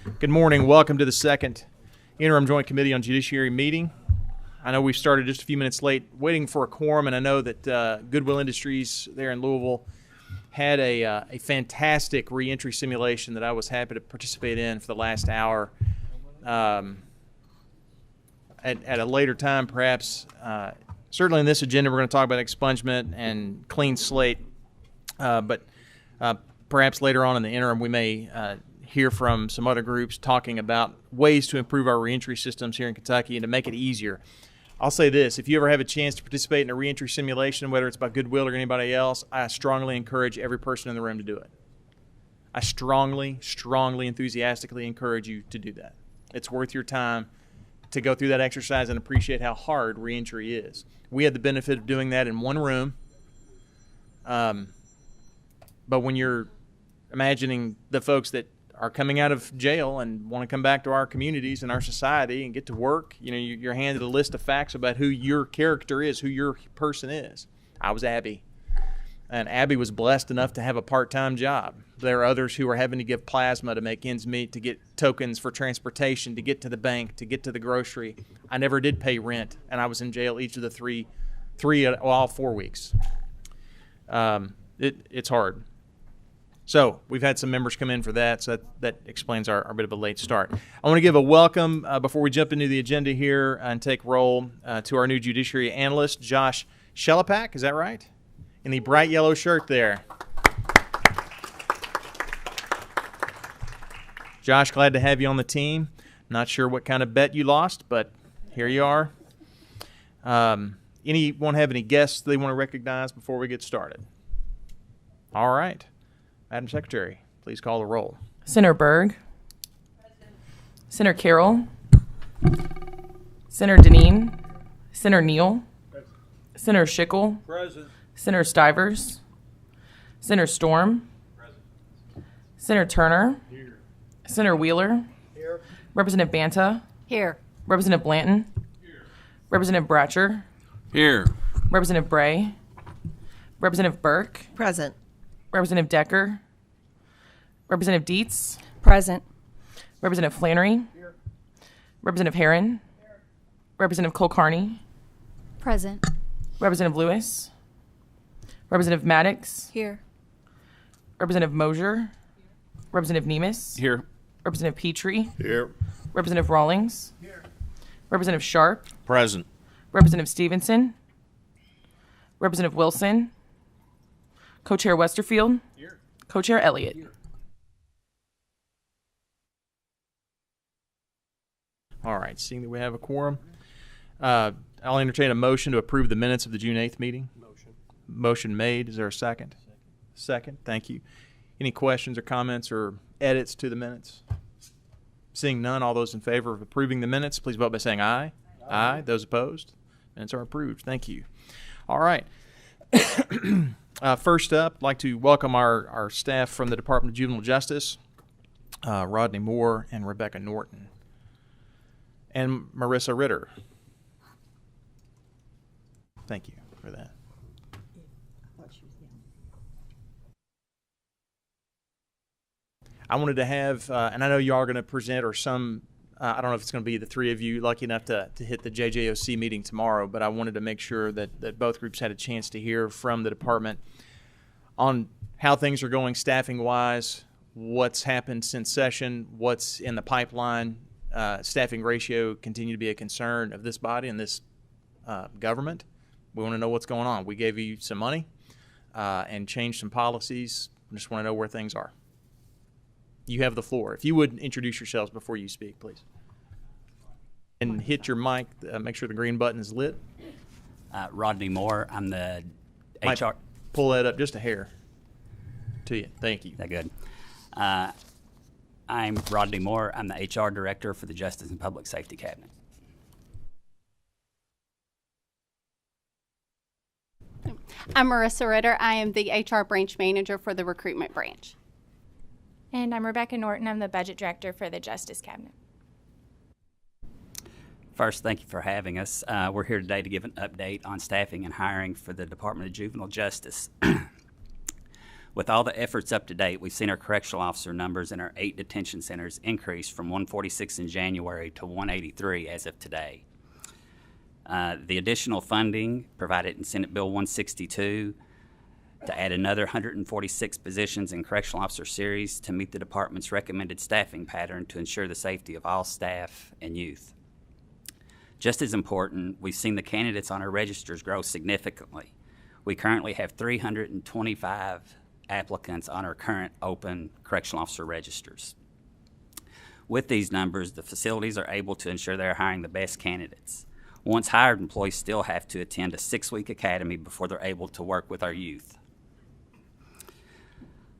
Good morning. Welcome to the second Interim Joint Committee on Judiciary meeting. I know we started just a few minutes late waiting for a quorum, and I know that Goodwill Industries there in Louisville had a fantastic reentry simulation that I was happy to participate in for the last hour. At a later time, perhaps, certainly in this agenda, we're going to talk about expungement and clean slate, but perhaps later on in the interim, we may hear from some other groups talking about ways to improve our reentry systems here in Kentucky and to make it easier. I'll say this, if you ever have a chance to participate in a reentry simulation, whether it's by Goodwill or anybody else, I strongly encourage every person in the room to do it. I strongly, enthusiastically encourage you to do that. It's worth your time to go through that exercise and appreciate how hard reentry is. We had the benefit of doing that in one room, but when you're imagining the folks that are coming out of jail and want to come back to our communities and our society and get to work, you know, you're handed a list of facts about who your character is, who your person is. I was Abby, and Abby was blessed enough to have a part-time job. There are others who are having to give plasma to make ends meet, to get tokens for transportation, to get to the bank, to get to the grocery. I never did pay rent, and I was in jail each of the all 4 weeks. It's hard. So we've had some members come in for that, so that explains our bit of a late start. I want to give a welcome before we jump into the agenda here and take roll to our new judiciary analyst, Josh Shelapak. Is that right? In the bright yellow shirt there. Josh, glad to have you on the team. Not sure what kind of bet you lost, but here you are. Anyone have any guests they want to recognize before we get started? All right. Madam Secretary, please call the roll. Senator Berg. Present. Senator Carroll. Senator Deneen. Senator Neal. Present. Senator Schickel. Present. Senator Stivers. Senator Storm. Present. Senator Turner. Here. Senator Wheeler. Here. Representative Banta. Here. Representative Blanton. Here. Representative Bratcher. Here. Representative Bray. Representative Burke. Present. Representative Decker. Representative Dietz. Present. Representative Flannery. Here. Representative Herron. Here. Representative Cole-Carney. Present. Representative Lewis. Representative Maddox. Here. Representative Mosier. Representative Nemes. Here. Representative Petrie. Here. Representative Rawlings. Here. Representative Sharp. Present. Representative Stevenson. Representative Wilson. Co-Chair Westerfield. Here. Co-Chair Elliott. Here. All right, seeing that we have a quorum, I'll entertain a motion to approve the minutes of the June 8th meeting. Motion made. Is there a second? Second. Thank you. Any questions or comments or edits to the minutes? Seeing none, all those in favor of approving the minutes, please vote by saying aye. Aye. Those opposed? Minutes are approved. Thank you. All right. First up, I'd like to welcome our staff from the Department of Juvenile Justice, Rodney Moore and Rebecca Norton, and Marissa Ritter. Thank you for that. I wanted to have, and I know you are going to present, or some, I don't know if it's going to be the three of you lucky enough to hit the JJOC meeting tomorrow, but I wanted to make sure that both groups had a chance to hear from the department on how things are going staffing-wise, what's happened since session, what's in the pipeline. Staffing ratio continue to be a concern of this body and this government. We want to know what's going on. We gave you some money and changed some policies. We just want to know where things are. You have the floor. If you would introduce yourselves before you speak, please. And hit your mic. Make sure the green button is lit. Rodney Moore. I'm the Might HR. Pull that up just a hair to you. Thank you. That good. I'm Rodney Moore. I'm the HR director for the Justice and Public Safety Cabinet. I'm Marissa Ritter. I am the HR branch manager for the recruitment branch. And I'm Rebecca Norton. I'm the budget director for the Justice Cabinet. First, thank you for having us. We're here today to give an update on staffing and hiring for the Department of Juvenile Justice. With all the efforts up to date, we've seen our correctional officer numbers in our 8 detention centers increase from 146 in January to 183 as of today. The additional funding provided in Senate Bill 162 to add another 146 positions in correctional officer series to meet the department's recommended staffing pattern to ensure the safety of all staff and youth. Just as important, we've seen the candidates on our registers grow significantly. We currently have 325 applicants on our current open correctional officer registers. With these numbers, the facilities are able to ensure they're hiring the best candidates. Once hired, employees still have to attend a 6-week academy before they're able to work with our youth.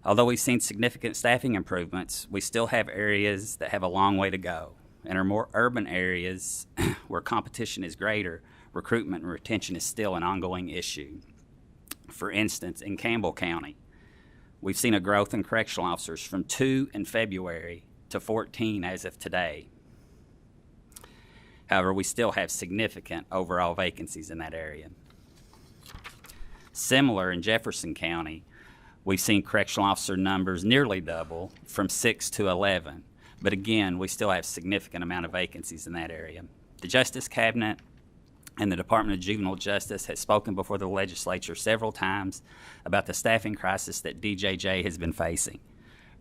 Although we've seen significant staffing improvements, we still have areas that have a long way to go. In our more urban areas where competition is greater, recruitment and retention is still an ongoing issue. For instance, in Campbell County, we've seen a growth in correctional officers from 2 in February to 14 as of today. However, we still have significant overall vacancies in that area. Similar in Jefferson County, we've seen correctional officer numbers nearly double from 6 to 11. But again, we still have significant amount of vacancies in that area. The Justice Cabinet and the Department of Juvenile Justice has spoken before the legislature several times about the staffing crisis that DJJ has been facing,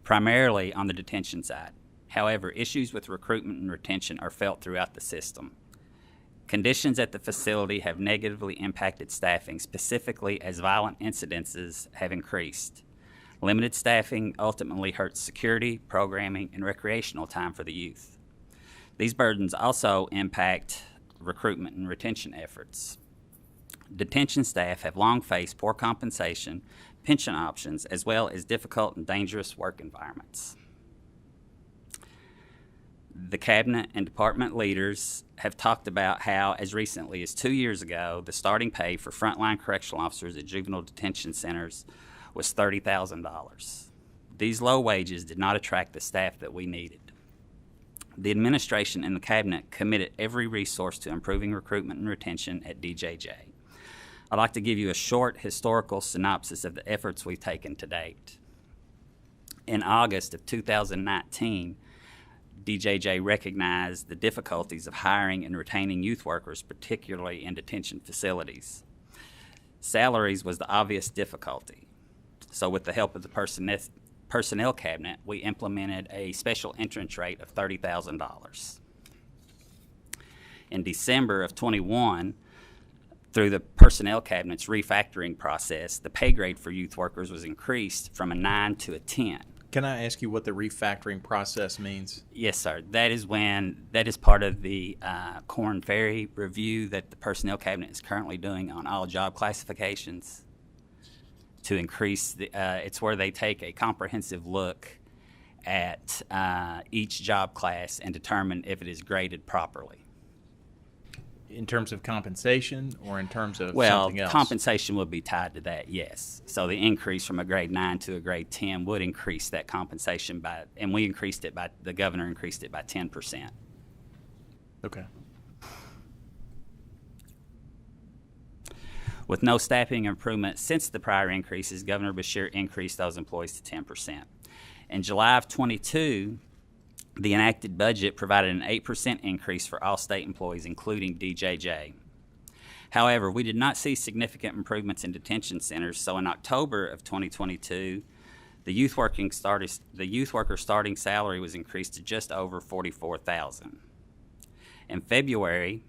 primarily on the detention side. However, issues with recruitment and retention are felt throughout the system. Conditions at the facility have negatively impacted staffing, specifically as violent incidences have increased. Limited staffing ultimately hurts security, programming, and recreational time for the youth. These burdens also impact recruitment and retention efforts. Detention staff have long faced poor compensation, pension options, as well as difficult and dangerous work environments. The Cabinet and department leaders have talked about how, as recently as 2 years ago, the starting pay for frontline correctional officers at juvenile detention centers was $30,000. These low wages did not attract the staff that we needed. The administration and the Cabinet committed every resource to improving recruitment and retention at DJJ. I'd like to give you a short historical synopsis of the efforts we've taken to date. In August of 2019, DJJ recognized the difficulties of hiring and retaining youth workers, particularly in detention facilities. Salaries was the obvious difficulty. So with the help of the Personnel Cabinet, we implemented a special entrance rate of $30,000. In December of 21, through the Personnel Cabinet's refactoring process, the pay grade for youth workers was increased from a 9 to a 10. Can I ask you what the refactoring process means? Yes, sir. That is part of the Korn Ferry review that the Personnel Cabinet is currently doing on all job classifications to increase it's where they take a comprehensive look at each job class and determine if it is graded properly. In terms of compensation or in terms of well, something else? Compensation would be tied to that, yes. So the increase from a grade 9 to a grade 10 would increase that compensation and the governor increased it by 10%. Okay. With no staffing improvement since the prior increases, Governor Beshear increased those employees to 10%. In July of 22, the enacted budget provided an 8% increase for all state employees, including DJJ. However, we did not see significant improvements in detention centers, so in October of 2022, the youth worker starting salary was increased to just over $44,000. In February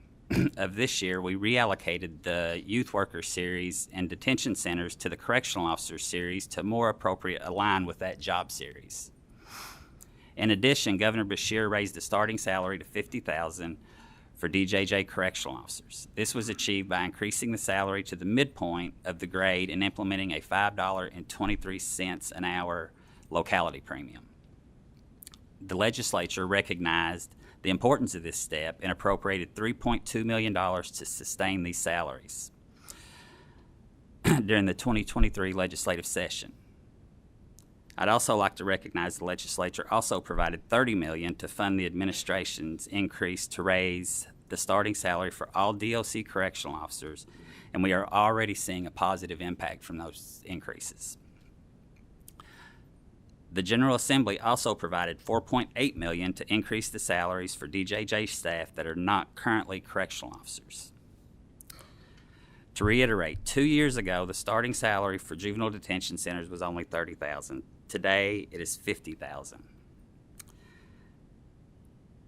of this year, we reallocated the youth worker series and detention centers to the correctional officer series to more appropriate align with that job series. In addition, Governor Beshear raised the starting salary to $50,000 for DJJ correctional officers. This was achieved by increasing the salary to the midpoint of the grade and implementing a $5.23 an hour locality premium. The legislature recognized the importance of this step and appropriated $3.2 million to sustain these salaries during the 2023 legislative session. I'd also like to recognize the legislature also provided $30 million to fund the administration's increase to raise the starting salary for all DOC correctional officers, and we are already seeing a positive impact from those increases. The General Assembly also provided $4.8 million to increase the salaries for DJJ staff that are not currently correctional officers. To reiterate, 2 years ago, the starting salary for juvenile detention centers was only $30,000. Today, it is $50,000.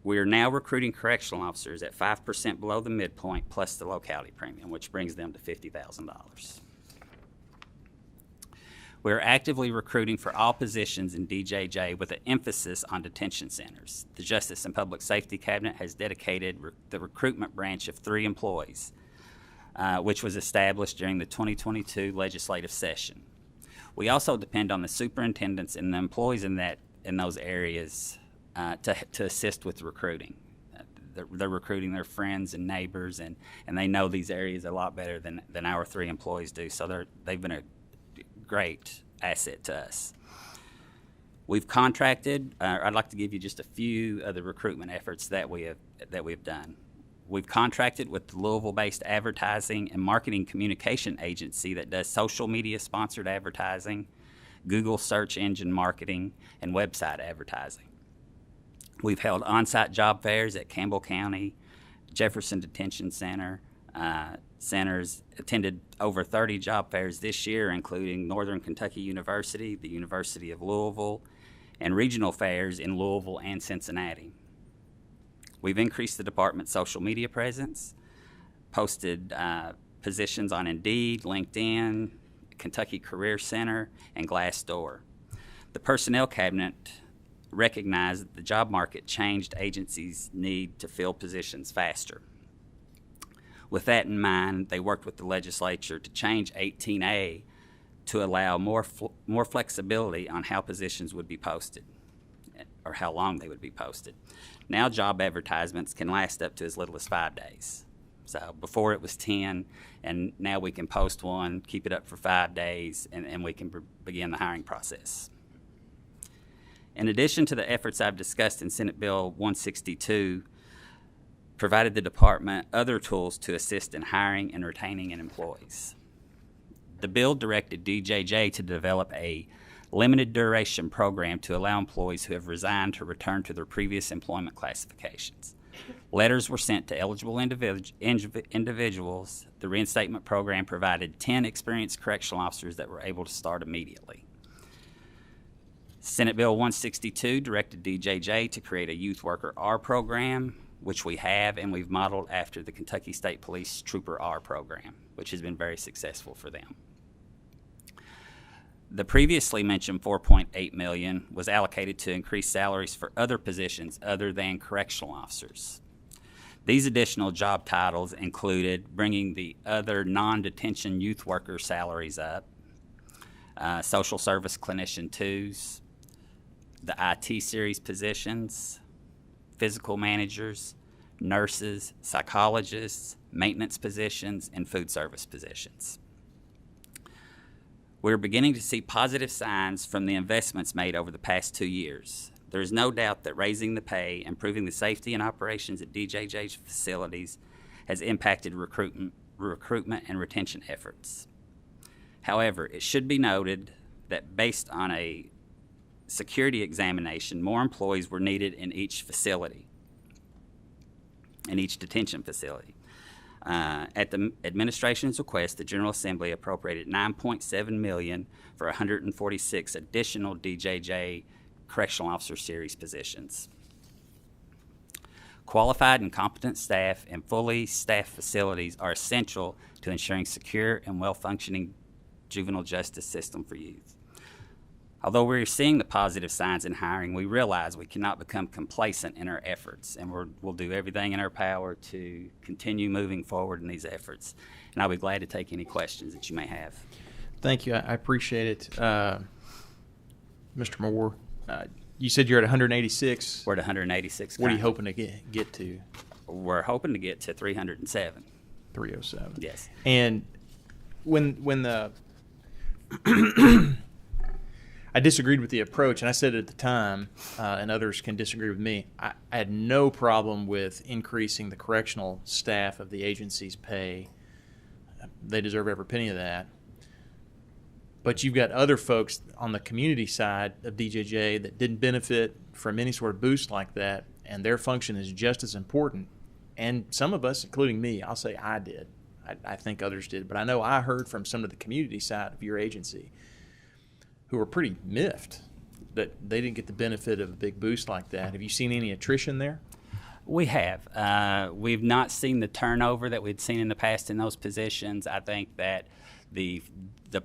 We are now recruiting correctional officers at 5% below the midpoint plus the locality premium, which brings them to $50,000. We are actively recruiting for all positions in DJJ with an emphasis on detention centers. The Justice and Public Safety Cabinet has dedicated the recruitment branch of 3 employees, which was established during the 2022 legislative session. We also depend on the superintendents and the employees in those areas to assist with recruiting. They're recruiting their friends and neighbors, and they know these areas a lot better than our 3 employees do, so they've been a great asset to us. We've contracted. I'd like to give you just a few of the recruitment efforts that we have done. We've contracted with the Louisville-based advertising and marketing communication agency that does social media sponsored advertising, Google search engine marketing, and website advertising. We've held on-site job fairs at Campbell County, Jefferson Detention Center, centers, attended over 30 job fairs this year, including Northern Kentucky University, the University of Louisville, and regional fairs in Louisville and Cincinnati. We've increased the department's social media presence, posted positions on Indeed, LinkedIn, Kentucky Career Center, and Glassdoor. The Personnel Cabinet recognized that the job market changed agencies' need to fill positions faster. With that in mind, they worked with the legislature to change 18A to allow more flexibility on how positions would be posted or how long they would be posted. Now job advertisements can last up to as little as 5 days. So before it was 10, and now we can post one, keep it up for 5 days, and we can begin the hiring process. In addition to the efforts I've discussed in Senate Bill 162, provided the department other tools to assist in hiring and retaining employees. The bill directed DJJ to develop a limited duration program to allow employees who have resigned to return to their previous employment classifications. Letters were sent to eligible individuals. The reinstatement program provided 10 experienced correctional officers that were able to start immediately. Senate Bill 162 directed DJJ to create a Youth Worker R program, which we have, and we've modeled after the Kentucky State Police Trooper R program, which has been very successful for them. The previously mentioned $4.8 million was allocated to increase salaries for other positions other than correctional officers. These additional job titles included bringing the other non-detention youth worker salaries up, social service clinician 2s, the IT series positions, physical managers, nurses, psychologists, maintenance positions, and food service positions. We're beginning to see positive signs from the investments made over the past 2 years. There is no doubt that raising the pay, improving the safety and operations at DJJ's facilities has impacted recruitment and retention efforts. However, it should be noted that based on a security examination, more employees were needed in each facility, in each detention facility. At the administration's request, the General Assembly appropriated $9.7 million for 146 additional DJJ Correctional Officer Series positions. Qualified and competent staff and fully staffed facilities are essential to ensuring secure and well-functioning juvenile justice system for youth. Although we're seeing the positive signs in hiring, we realize we cannot become complacent in our efforts, and we'll do everything in our power to continue moving forward in these efforts. And I'll be glad to take any questions that you may have. Thank you. I appreciate it. Mr. Moore, you said you're at 186. We're at 186 What are you currently. hoping to get to? We're hoping to get to 307. 307. Yes. And when the I disagreed with the approach, and I said it at the time, and others can disagree with me. I had no problem with increasing the correctional staff of the agency's pay. They deserve every penny of that. but you've got other folks on the community side of DJJ that didn't benefit from any sort of boost like that, and their function is just as important. And some of us, including me, I'll say I did. I think others did, but I know I heard from some of the community side of your agency who were pretty miffed that they didn't get the benefit of a big boost like that. Have you seen any attrition there? We have. We've not seen the turnover that we'd seen in the past in those positions. I think that the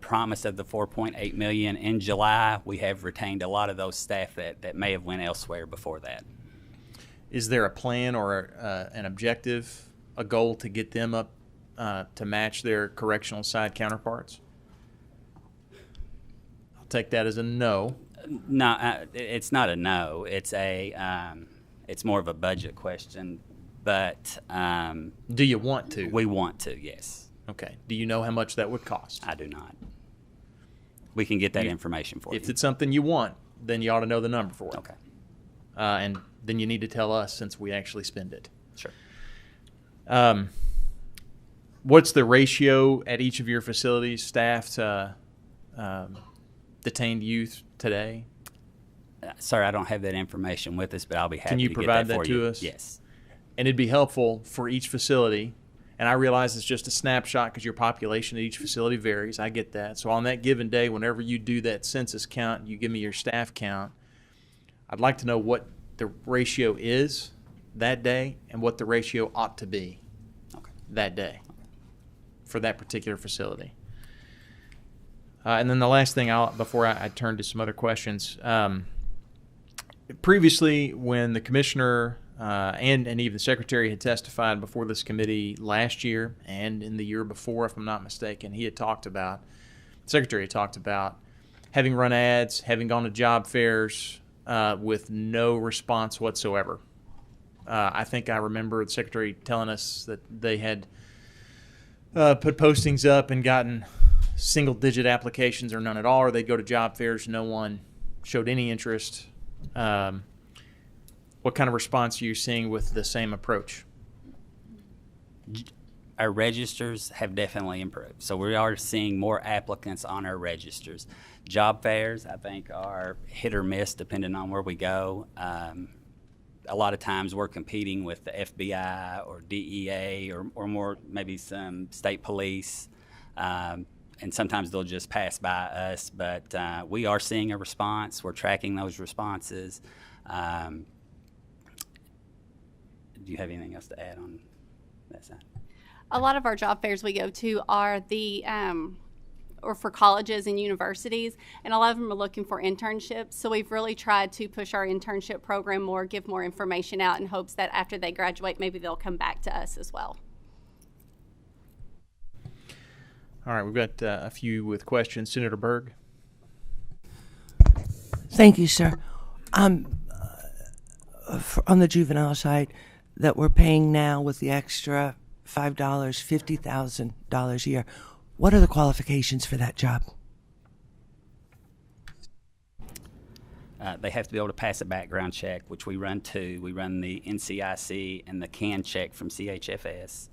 promise of the $4.8 million in July, we have retained a lot of those staff that may have went elsewhere before that. Is there a plan or an objective, a goal to get them up to match their correctional side counterparts? I'll take that as a no. No, it's not a no. It's it's more of a budget question. But do you want to? We want to, yes. Okay. Do you know how much that would cost? I do not. We can get that information for you. If it's something you want, then you ought to know the number for it. Okay. And then you need to tell us since we actually spend it. Sure. What's the ratio at each of your facilities, staff to detained youth today? Sir, I don't have that information with us, but I'll be happy Can you to provide get that that for you. to us? Yes. And it'd be helpful for each facility. And I realize it's just a snapshot because your population at each facility varies. I get that. So on that given day, whenever you do that census count, you give me your staff count, I'd like to know what the ratio is that day and what the ratio ought to be that day for that particular facility. And then the last thing, before I turn to some other questions, previously when the commissioner and even the secretary had testified before this committee last year and in the year before, if I'm not mistaken, the secretary had talked about having run ads, having gone to job fairs with no response whatsoever. I think I remember the secretary telling us that they had put postings up and gotten single-digit applications or none at all, or they'd go to job fairs, no one showed any interest. What kind of response are you seeing with the same approach? Our registers have definitely improved. So we are seeing more applicants on our registers. Job fairs, I think, are hit or miss depending on where we go. A lot of times we're competing with the FBI or DEA or more maybe some state police. And sometimes they'll just pass by us. But we are seeing a response. We're tracking those responses. Do you have anything else to add on that side? A lot of our job fairs we go to are or for colleges and universities, and a lot of them are looking for internships. So we've really tried to push our internship program more, give more information out in hopes that after they graduate, maybe they'll come back to us as well. All right, we've got a few with questions. Senator Berg. Thank you, sir. On the juvenile side, that we're paying now with the extra $5, $50,000 a year, what are the qualifications for that job? They have to be able to pass a background check, which we run two. We run the NCIC and the CAN check from CHFS,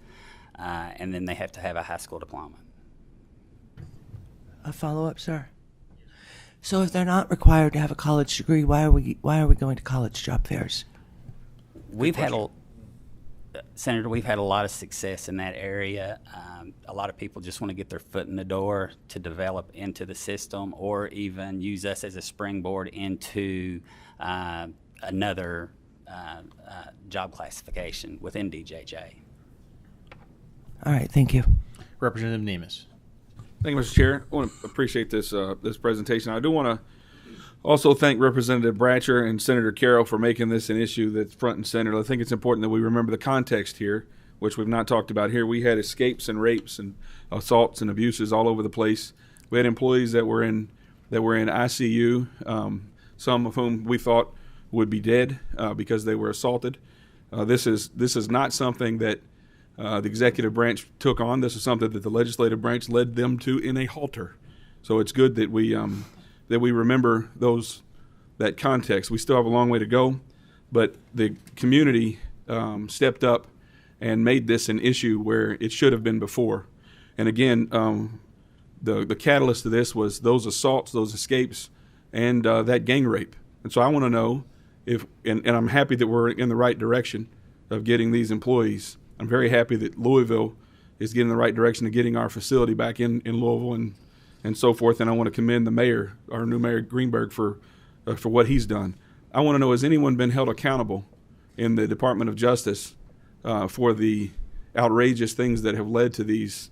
and then they have to have a high school diploma. A follow-up, sir? So if they're not required to have a college degree, why are we going to college job fairs? Senator, we've had a lot of success in that area. A lot of people just want to get their foot in the door to develop into the system or even use us as a springboard into another job classification within DJJ. All right, thank you. Representative Nemes. Thank you, Mr. Chair. I want to appreciate this presentation. I do want to also thank Representative Bratcher and Senator Carroll for making this an issue that's front and center. I think it's important that we remember the context here, which we've not talked about here. We had escapes and rapes and assaults and abuses all over the place. We had employees that were in ICU, some of whom we thought would be dead because they were assaulted. This is not something that the executive branch took on. This is something that the legislative branch led them to in a halter. So it's good that we remember that context. We still have a long way to go, but the community stepped up and made this an issue where it should have been before. And again, the catalyst to this was those assaults, those escapes, and that gang rape. And so I want to know if, and I'm happy that we're in the right direction of getting these employees. I'm very happy that Louisville is getting in the right direction of getting our facility back in Louisville and so forth. And I want to commend the mayor, our new mayor Greenberg, for what he's done. I want to know, has anyone been held accountable in the Department of Justice for the outrageous things that have led to these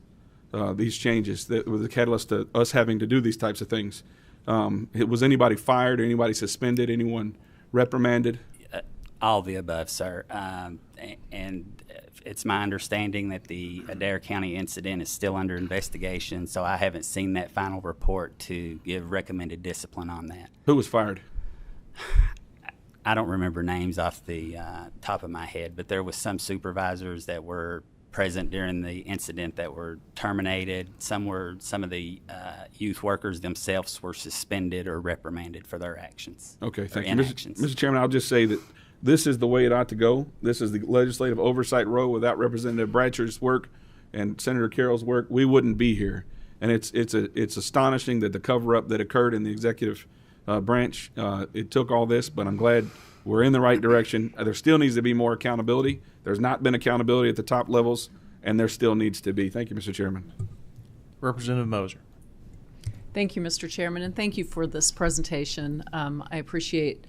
changes that were the catalyst to us having to do these types of things? Was anybody fired, anybody suspended, anyone reprimanded? All of the above, sir. And it's my understanding that the Adair County incident is still under investigation, so I haven't seen that final report to give recommended discipline on that. Who was fired? I don't remember names off the top of my head, but there was some supervisors that were present during the incident that were terminated. Some of the youth workers themselves were suspended or reprimanded for their actions. Okay, thank you. Inactions. Mr. Chairman, I'll just say that this is the way it ought to go. This is the legislative oversight role. Without Representative Bratcher's work and Senator Carroll's work, we wouldn't be here. And it's astonishing that the cover-up that occurred in the executive branch, it took all this, but I'm glad we're in the right direction. There still needs to be more accountability. There's not been accountability at the top levels, and there still needs to be. Thank you, Mr. Chairman. Representative Moser. Thank you, Mr. Chairman, and thank you for this presentation. I appreciate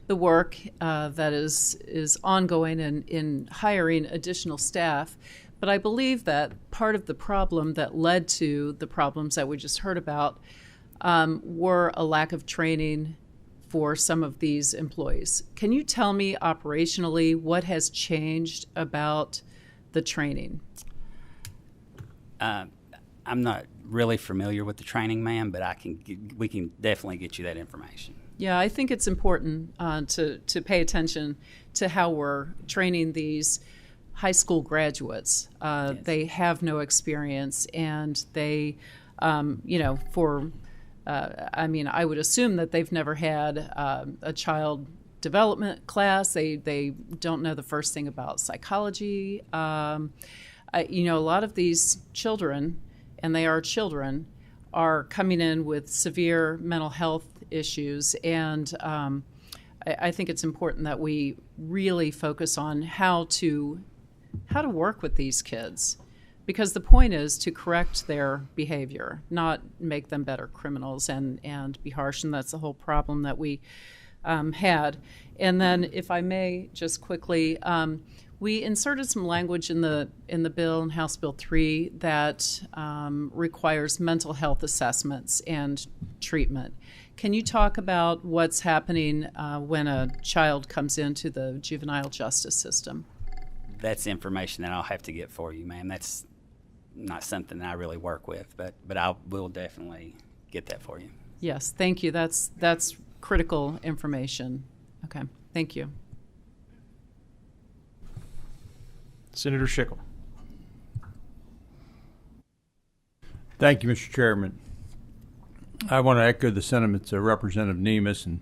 the work that is ongoing in hiring additional staff. But I believe that part of the problem that led to the problems that we just heard about were a lack of training for some of these employees. Can you tell me operationally what has changed about the training? I'm not really familiar with the training, ma'am, but we can definitely get you that information. Yeah, I think it's important to pay attention to how we're training these high school graduates. Yes. They have no experience, and they, I would assume that they've never had a child development class. They don't know the first thing about psychology. A lot of these children, and they are children, are coming in with severe mental health issues, and I think it's important that we really focus on how to work with these kids, because the point is to correct their behavior, not make them better criminals and be harsh, and that's the whole problem that we had. And then, if I may, just quickly, we inserted some language in the bill, in House Bill 3, that requires mental health assessments and treatment. Can you talk about what's happening when a child comes into the juvenile justice system? That's information that I'll have to get for you, ma'am. That's not something that I really work with, but I will definitely get that for you. Yes, thank you. That's critical information. Okay, thank you. Senator Schickel. Thank you, Mr. Chairman. I want to echo the sentiments of Representative Nemes and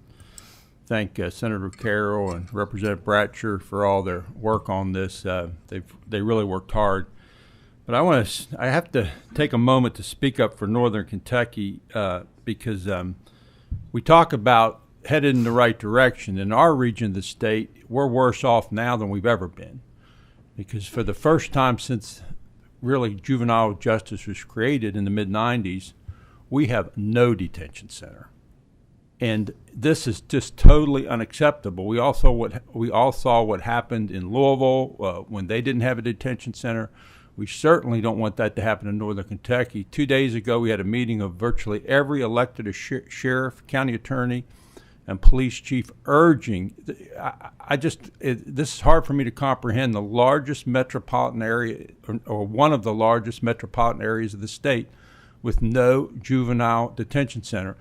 thank Senator Carroll and Representative Bratcher for all their work on this. They really worked hard. But I have to take a moment to speak up for Northern Kentucky because we talk about headed in the right direction. In our region of the state, we're worse off now than we've ever been, because for the first time since really juvenile justice was created in the mid-90s, we have no detention center. And this is just totally unacceptable. We all saw what happened in Louisville when they didn't have a detention center. We certainly don't want that to happen in Northern Kentucky. 2 days ago, we had a meeting of virtually every elected sheriff, county attorney, and police chief urging. This is hard for me to comprehend. The largest metropolitan area, or one of the largest metropolitan areas of the state, with no juvenile detention center.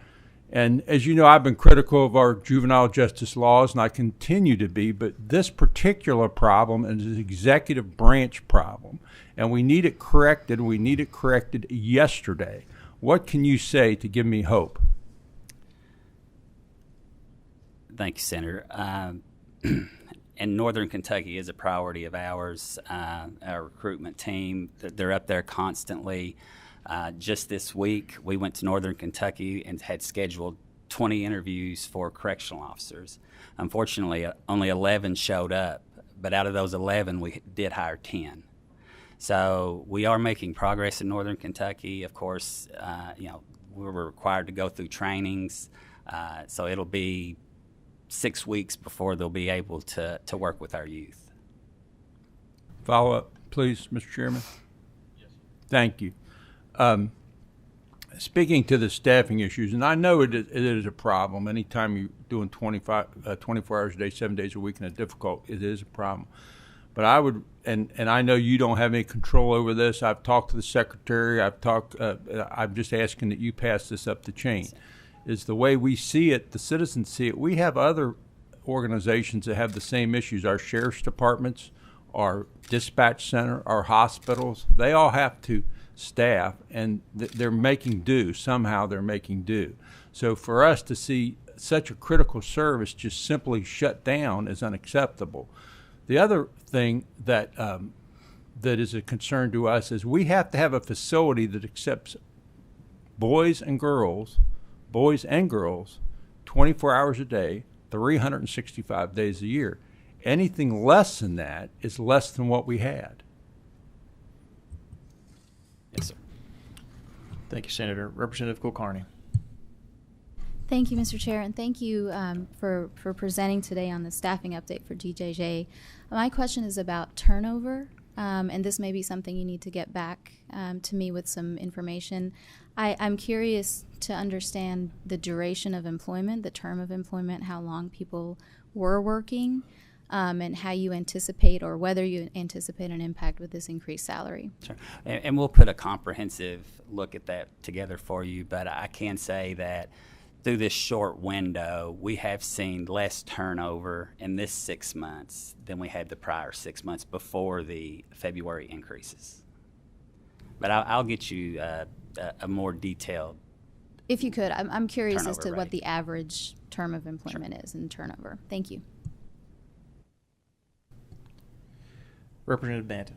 And as you know, I've been critical of our juvenile justice laws, and I continue to be, but this particular problem is an executive branch problem, and we need it corrected. We need it corrected yesterday. What can you say to give me hope? Thank you, Senator. And Northern Kentucky is a priority of ours. Our recruitment team, they're up there constantly. Just this week, we went to Northern Kentucky and had scheduled 20 interviews for correctional officers. Unfortunately, only 11 showed up, but out of those 11, we did hire 10. So we are making progress in Northern Kentucky. Of course, we were required to go through trainings, so it'll be 6 weeks before they'll be able to work with our youth. Follow up, please, Mr. Chairman. Yes. Thank you. Speaking to the staffing issues, and I know it is a problem. Anytime you're doing 24 hours a day, 7 days a week, and it's difficult, it is a problem. But I would, and I know you don't have any control over this. I've talked to the secretary. I'm just asking that you pass this up the chain. Is the way we see it, the citizens see it. We have other organizations that have the same issues. Our sheriff's departments, our dispatch center, our hospitals, they all have to staff, and they're making do. Somehow they're making do. So for us to see such a critical service just simply shut down is unacceptable. The other thing that is a concern to us is we have to have a facility that accepts boys and girls, 24 hours a day, 365 days a year. Anything less than that is less than what we had. Yes, sir. Thank you, Senator. Representative Kulkarni. Thank you, Mr. Chair, and thank you for presenting today on the staffing update for DJJ. My question is about turnover, and this may be something you need to get back to me with some information. I'm curious to understand the duration of employment, the term of employment, how long people were working, and how you anticipate or whether you anticipate an impact with this increased salary. Sure. And we'll put a comprehensive look at that together for you, but I can say that through this short window, we have seen less turnover in this 6 months than we had the prior 6 months before the February increases. But I'll get you a more detailed. If you could, I'm curious as to rate. what the average term of employment is in turnover. Thank you. Representative Banton.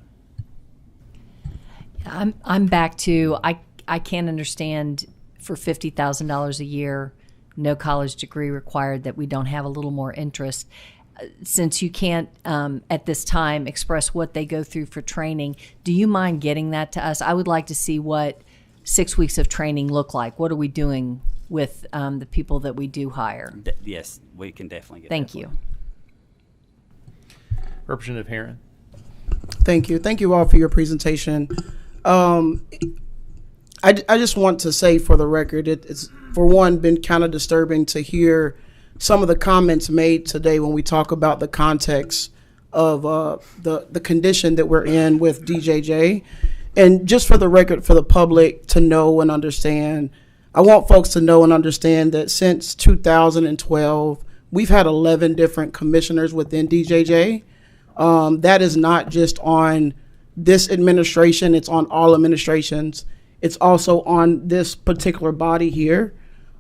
I'm back to I can't understand for $50,000 a year, no college degree required, that we don't have a little more interest. Since you can't at this time express what they go through for training, do you mind getting that to us? I would like to see what 6 weeks of training look like. What are we doing with the people that we do hire? Yes, we can definitely get Thank that you. Representative Herron. Thank you. Thank you all for your presentation. I just want to say for the record, it's, for one, been kind of disturbing to hear some of the comments made today when we talk about the context of the condition that we're in with DJJ. And just for the record, for the public to know and understand, I want folks to know and understand that since 2012, we've had 11 different commissioners within DJJ. That is not just on this administration, it's on all administrations. It's also on this particular body here.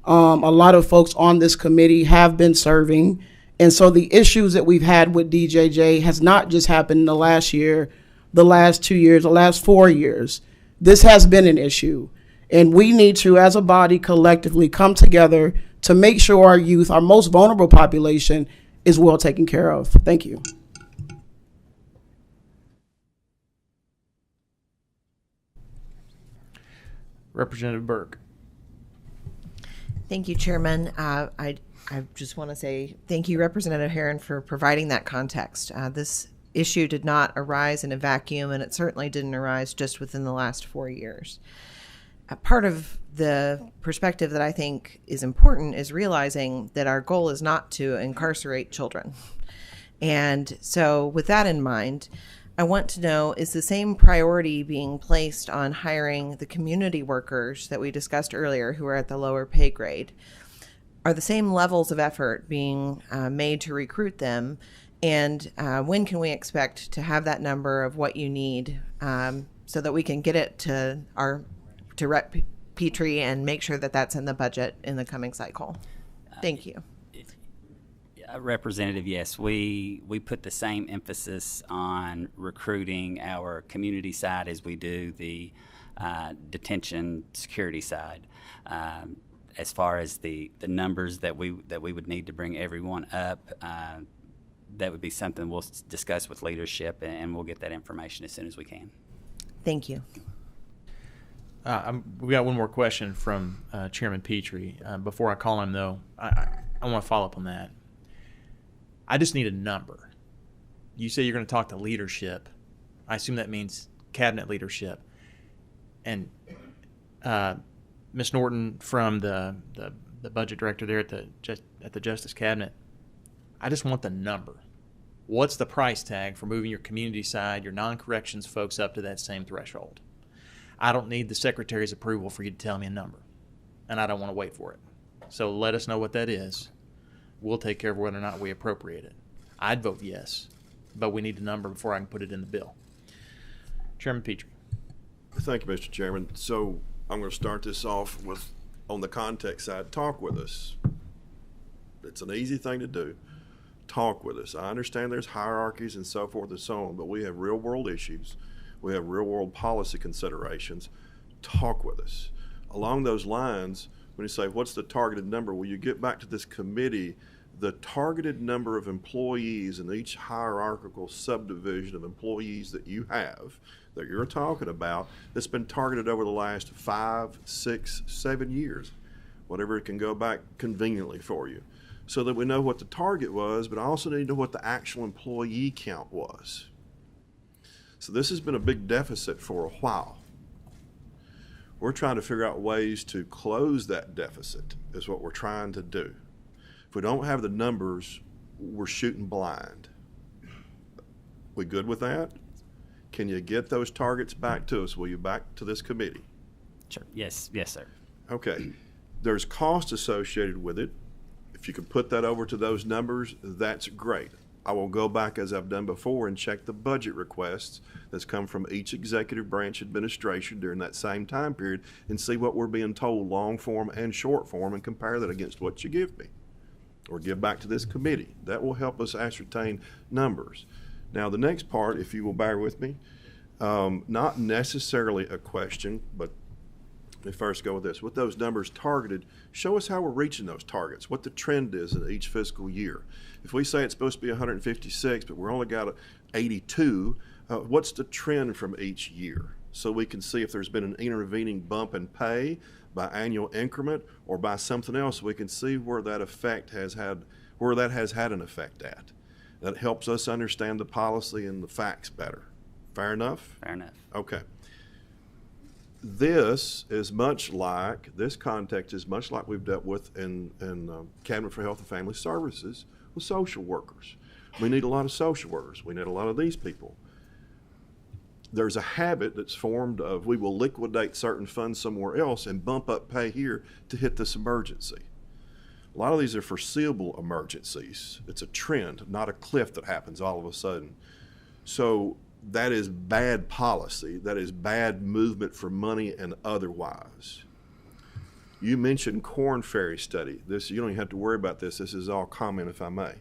A lot of folks on this committee have been serving. And so the issues that we've had with DJJ has not just happened in the last year, the last 2 years, the last 4 years. This has been an issue. And we need to, as a body, collectively come together to make sure our youth, our most vulnerable population, is well taken care of. Thank you. Representative Burke. Thank you, Chairman. I just want to say thank you, Representative Herron, for providing that context. This issue did not arise in a vacuum, and it certainly didn't arise just within the last 4 years. Part of the perspective that I think is important is realizing that our goal is not to incarcerate children. And so with that in mind, I want to know, is the same priority being placed on hiring the community workers that we discussed earlier who are at the lower pay grade? Are the same levels of effort being made to recruit them? And when can we expect to have that number of what you need so that we can get it to Rep. Petrie and make sure that that's in the budget in the coming cycle? Thank you. Representative, yes, we put the same emphasis on recruiting our community side as we do the detention security side. As far as the numbers that we would need to bring everyone up, that would be something we'll discuss with leadership, and we'll get that information as soon as we can. Thank you. We got one more question from Chairman Petrie. Before I call him, though, I want to follow up on that. I just need a number. You say you're going to talk to leadership. I assume that means cabinet leadership. And Ms. Norton, from the budget director there at the Justice Cabinet, I just want the number. What's the price tag for moving your community side, your non-corrections folks up to that same threshold? I don't need the Secretary's approval for you to tell me a number, and I don't want to wait for it. So let us know what that is. We'll take care of whether or not we appropriate it. I'd vote yes, but we need a number before I can put it in the bill. Chairman Petrie. Thank you, Mr. Chairman. So I'm going to start this off with, on the context side, talk with us. It's an easy thing to do. Talk with us. I understand there's hierarchies and so forth and so on, but we have real world issues. We have real world policy considerations. Talk with us. Along those lines, when you say, what's the targeted number? Well, you get back to this committee, the targeted number of employees in each hierarchical subdivision of employees that you have, that you're talking about, that's been targeted over the last 5, 6, 7 years, whatever it can go back conveniently for you, so that we know what the target was, but I also need to know what the actual employee count was. So this has been a big deficit for a while. We're trying to figure out ways to close that deficit, is what we're trying to do. If we don't have the numbers, we're shooting blind. We good with that? Can you get those targets back to us? Will you back to this committee? Sure. Yes, sir. Okay. There's cost associated with it. If you could put that over to those numbers, that's great. I will go back, as I've done before, and check the budget requests that's come from each executive branch administration during that same time period and see what we're being told, long form and short form, and compare that against what you give me or give back to this committee. That will help us ascertain numbers. Now, the next part, if you will bear with me, not necessarily a question, but let me first go with this. With those numbers targeted, show us how we're reaching those targets, what the trend is in each fiscal year. If we say it's supposed to be 156, but we're only got 82, what's the trend from each year? So we can see if there's been an intervening bump in pay by annual increment or by something else. We can see where that effect has had, where that has had an effect at. That helps us understand the policy and the facts better. Fair enough? Fair enough. Okay. This is much like, this context is much like we've dealt with in Cabinet for Health and Family Services with social workers. We need a lot of social workers. We need a lot of these people. There's a habit that's formed of we will liquidate certain funds somewhere else and bump up pay here to hit this emergency. A lot of these are foreseeable emergencies. It's a trend, not a cliff that happens all of a sudden. So that is bad policy. That is bad movement for money and otherwise. You mentioned Corn Ferry study. This, you don't even have to worry about this. This is all comment, if I may.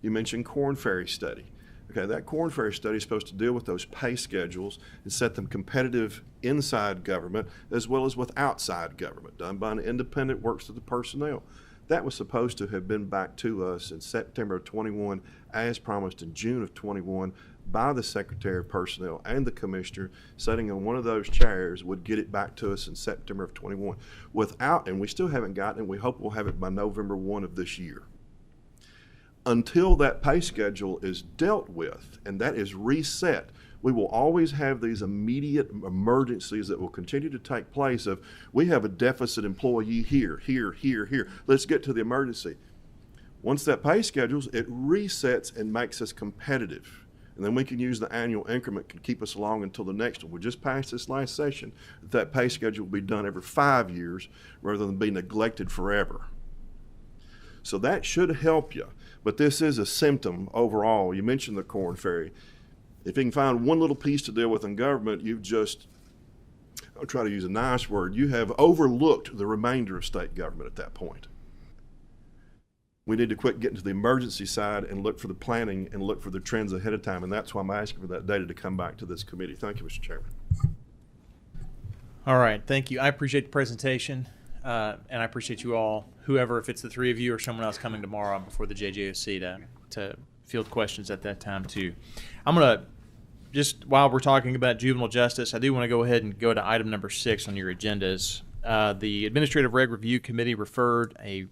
You mentioned Corn Ferry study. Okay, that Corn Ferry study is supposed to deal with those pay schedules and set them competitive inside government as well as with outside government, done by an independent, works with the personnel. That was supposed to have been back to us in September of 21, as promised in June of 21 by the Secretary of Personnel and the Commissioner sitting on one of those chairs would get it back to us in September of 21. Without, and we still haven't gotten it, we hope we'll have it by November 1 of this year. Until that pay schedule is dealt with and that is reset, we will always have these immediate emergencies that will continue to take place of, we have a deficit employee here, here, here, here. Let's get to the emergency. Once that pay schedules, it resets and makes us competitive. And then we can use the annual increment, can keep us along until the next one. We just passed this last session that pay schedule will be done every 5 years rather than be neglected forever. So that should help you. But this is a symptom overall. You mentioned the Corn Ferry. If you can find one little piece to deal with in government, you've just, I'll try to use a nice word, you have overlooked the remainder of state government at that point. We need to quit getting to the emergency side and look for the planning and look for the trends ahead of time, and that's why I'm asking for that data to come back to this committee. Thank you, Mr. Chairman. All right, thank you. I appreciate the presentation, and I appreciate you all, whoever, if it's the three of you or someone else coming tomorrow before the JJOC to field questions at that time too. I'm going to, just while we're talking about juvenile justice, I do want to go ahead and go to item number 6 on your agendas. The Administrative Reg Review Committee referred an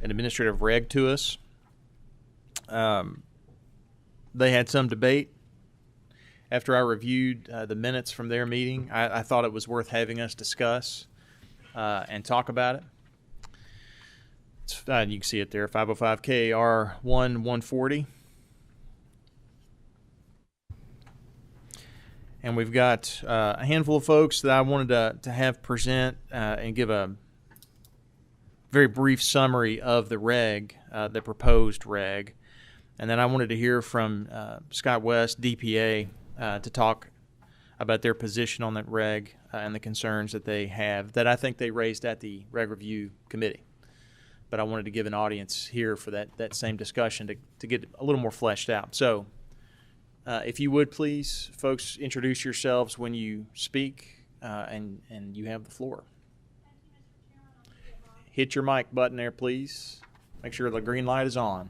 administrative reg to us. They had some debate. After I reviewed the minutes from their meeting, I thought it was worth having us discuss and talk about it. You can see it there, 505 KR 140. And we've got a handful of folks that I wanted to have present and give a very brief summary of the reg, the proposed reg. And then I wanted to hear from Scott West, DPA, to talk about their position on that reg and the concerns that they have that I think they raised at the Reg Review Committee. But I wanted to give an audience here for that same discussion to get a little more fleshed out. So if you would please, folks, introduce yourselves when you speak, and you have the floor. Hit your mic button there, please. Make sure the green light is on.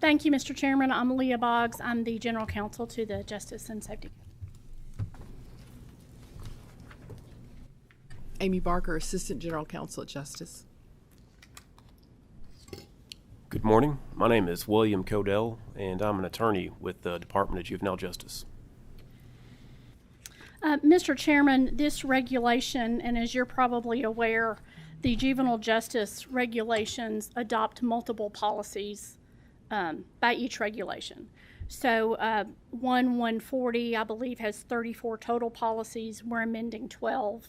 Thank you, Mr. Chairman. I'm Leah Boggs. I'm the General Counsel to the Justice and Safety. Amy Barker, Assistant General Counsel at Justice. Good morning. My name is William Codell, and I'm an attorney with the Department of Juvenile Justice. Mr. Chairman, this regulation, and as you're probably aware, the juvenile justice regulations adopt multiple policies by each regulation. So 140, I believe, has 34 total policies. We're amending 12.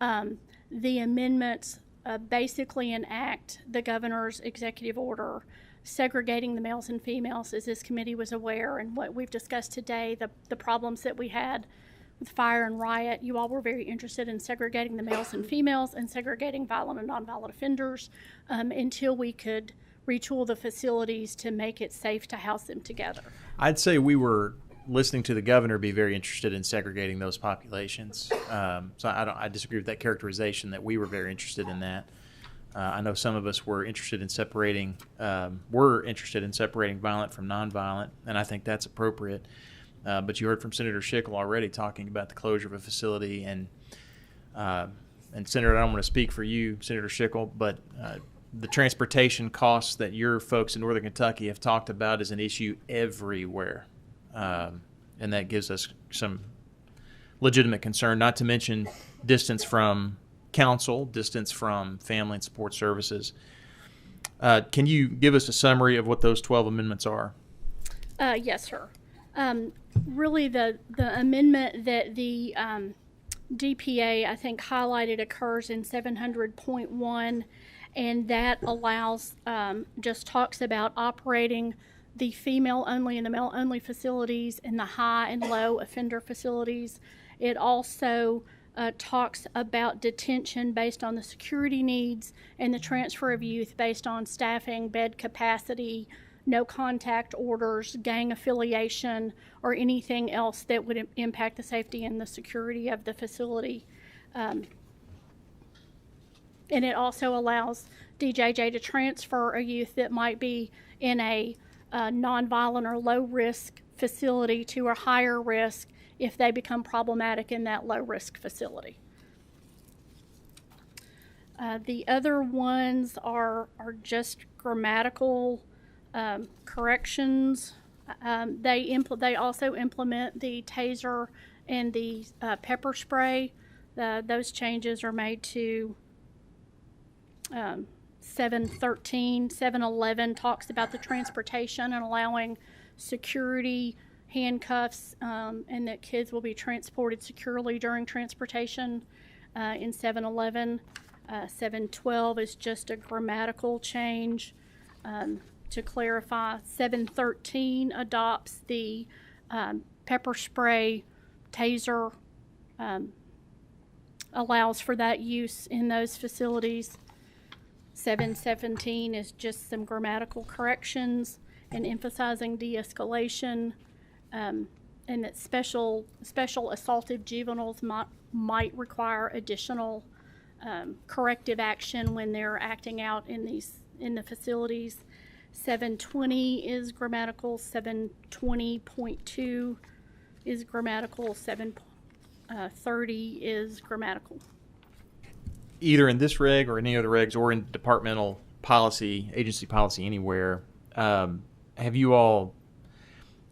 The amendments basically enact the governor's executive order segregating the males and females, as this committee was aware, and what we've discussed today, the problems that we had with fire and riot. You all were very interested in segregating the males and females and segregating violent and nonviolent offenders until we could retool the facilities to make it safe to house them together. I'd say we were listening to the governor be very interested in segregating those populations. So I disagree with that characterization that we were very interested in that. I know some of us were interested in separating violent from nonviolent, and I think that's appropriate. But you heard from Senator Schickel already talking about the closure of a facility, and Senator, I don't want to speak for you, Senator Schickel, but the transportation costs that your folks in Northern Kentucky have talked about is an issue everywhere. And that gives us some legitimate concern, not to mention distance from counsel, distance from family and support services. Can you give us a summary of what those 12 amendments are? Yes, sir. Really, the amendment that the DPA, I think, highlighted occurs in 700.1, and that allows, just talks about operating the female-only and the male-only facilities and the high and low offender facilities. It also talks about detention based on the security needs and the transfer of youth based on staffing, bed capacity, no contact orders, gang affiliation, or anything else that would impact the safety and the security of the facility. And it also allows DJJ to transfer a youth that might be in a nonviolent or low-risk facility to a higher risk if they become problematic in that low-risk facility. The other ones are just grammatical corrections. They also implement the taser and the pepper spray. Those changes are made to 713. 711 talks about the transportation and allowing security handcuffs and that kids will be transported securely during transportation in 711. 712 is just a grammatical change to clarify. 713 adopts the pepper spray taser, allows for that use in those facilities. 717 is just some grammatical corrections and emphasizing de-escalation. And that special assaultive juveniles might require additional corrective action when they're acting out in the facilities. 720 is grammatical. 720.2 is grammatical. 730 is grammatical. Either in this reg or any other regs or in departmental policy, agency policy anywhere, have you all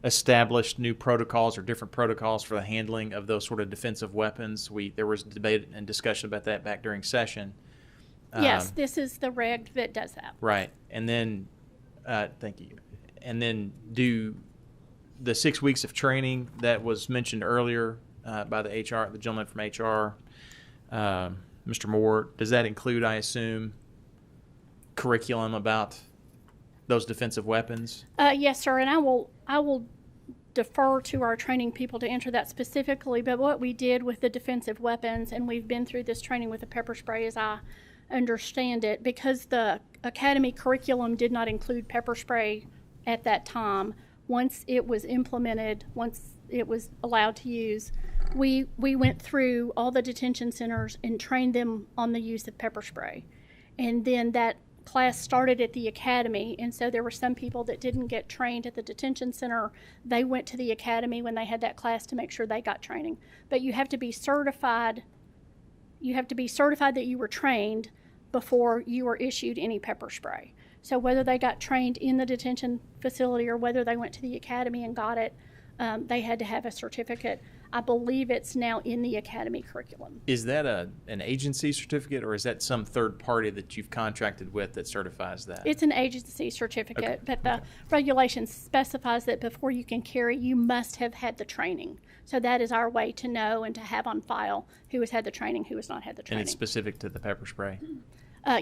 established new protocols or different protocols for the handling of those sort of defensive weapons? There was debate and discussion about that back during session. Yes, this is the reg that does that. Right. And then, thank you. And then do the 6 weeks of training that was mentioned earlier by the gentleman from HR, Mr. Moore, does that include, I assume, curriculum about those defensive weapons? Yes, sir, and I will defer to our training people to answer that specifically, but what we did with the defensive weapons, and we've been through this training with the pepper spray as I understand it, because the academy curriculum did not include pepper spray at that time. Once it was implemented, once it was allowed to use, we went through all the detention centers and trained them on the use of pepper spray. And then that class started at the academy, and so there were some people that didn't get trained at the detention center. They went to the academy when they had that class to make sure they got training. But you have to be certified. You have to be certified that you were trained before you were issued any pepper spray. So whether they got trained in the detention facility or whether they went to the academy and got it, they had to have a certificate. I believe it's now in the academy curriculum. Is that an agency certificate, or is that some third party that you've contracted with that certifies that? It's an agency certificate, Okay. but the regulation specifies that before you can carry, you must have had the training. So that is our way to know and to have on file who has had the training, who has not had the training. And it's specific to the pepper spray?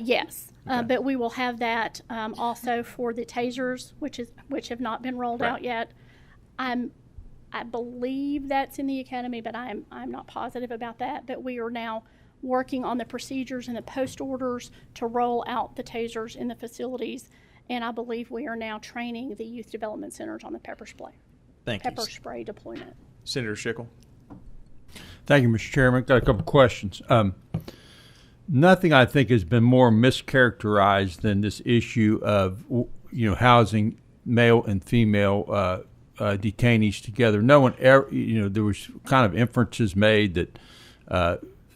Yes, Okay. but we will have that also for the tasers, which have not been rolled Right. out yet. I believe that's in the academy, but I'm not positive about that. But we are now working on the procedures and the post orders to roll out the tasers in the facilities, and I believe we are now training the youth development centers on the pepper spray. Thank you. Pepper spray deployment. Senator Schickel. Thank you, Mr. Chairman. Got a couple questions. Nothing I think has been more mischaracterized than this issue of housing male and female detainees together. No one ever, there was kind of inferences made that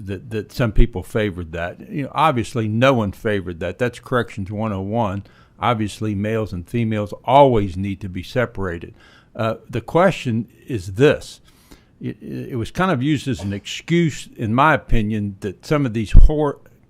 that some people favored that. Obviously no one favored that. That's Corrections 101. Obviously males and females always need to be separated. The question is this. It was kind of used as an excuse, in my opinion, that some of these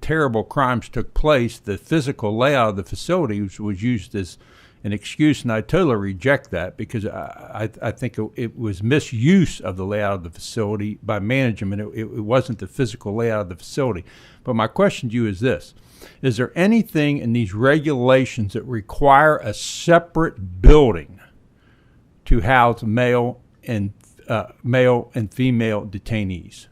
terrible crimes took place. The physical layout of the facility was used as an excuse, and I totally reject that because I think it was misuse of the layout of the facility by management. It wasn't the physical layout of the facility. But my question to you is this. Is there anything in these regulations that require a separate building to house male and female detainees?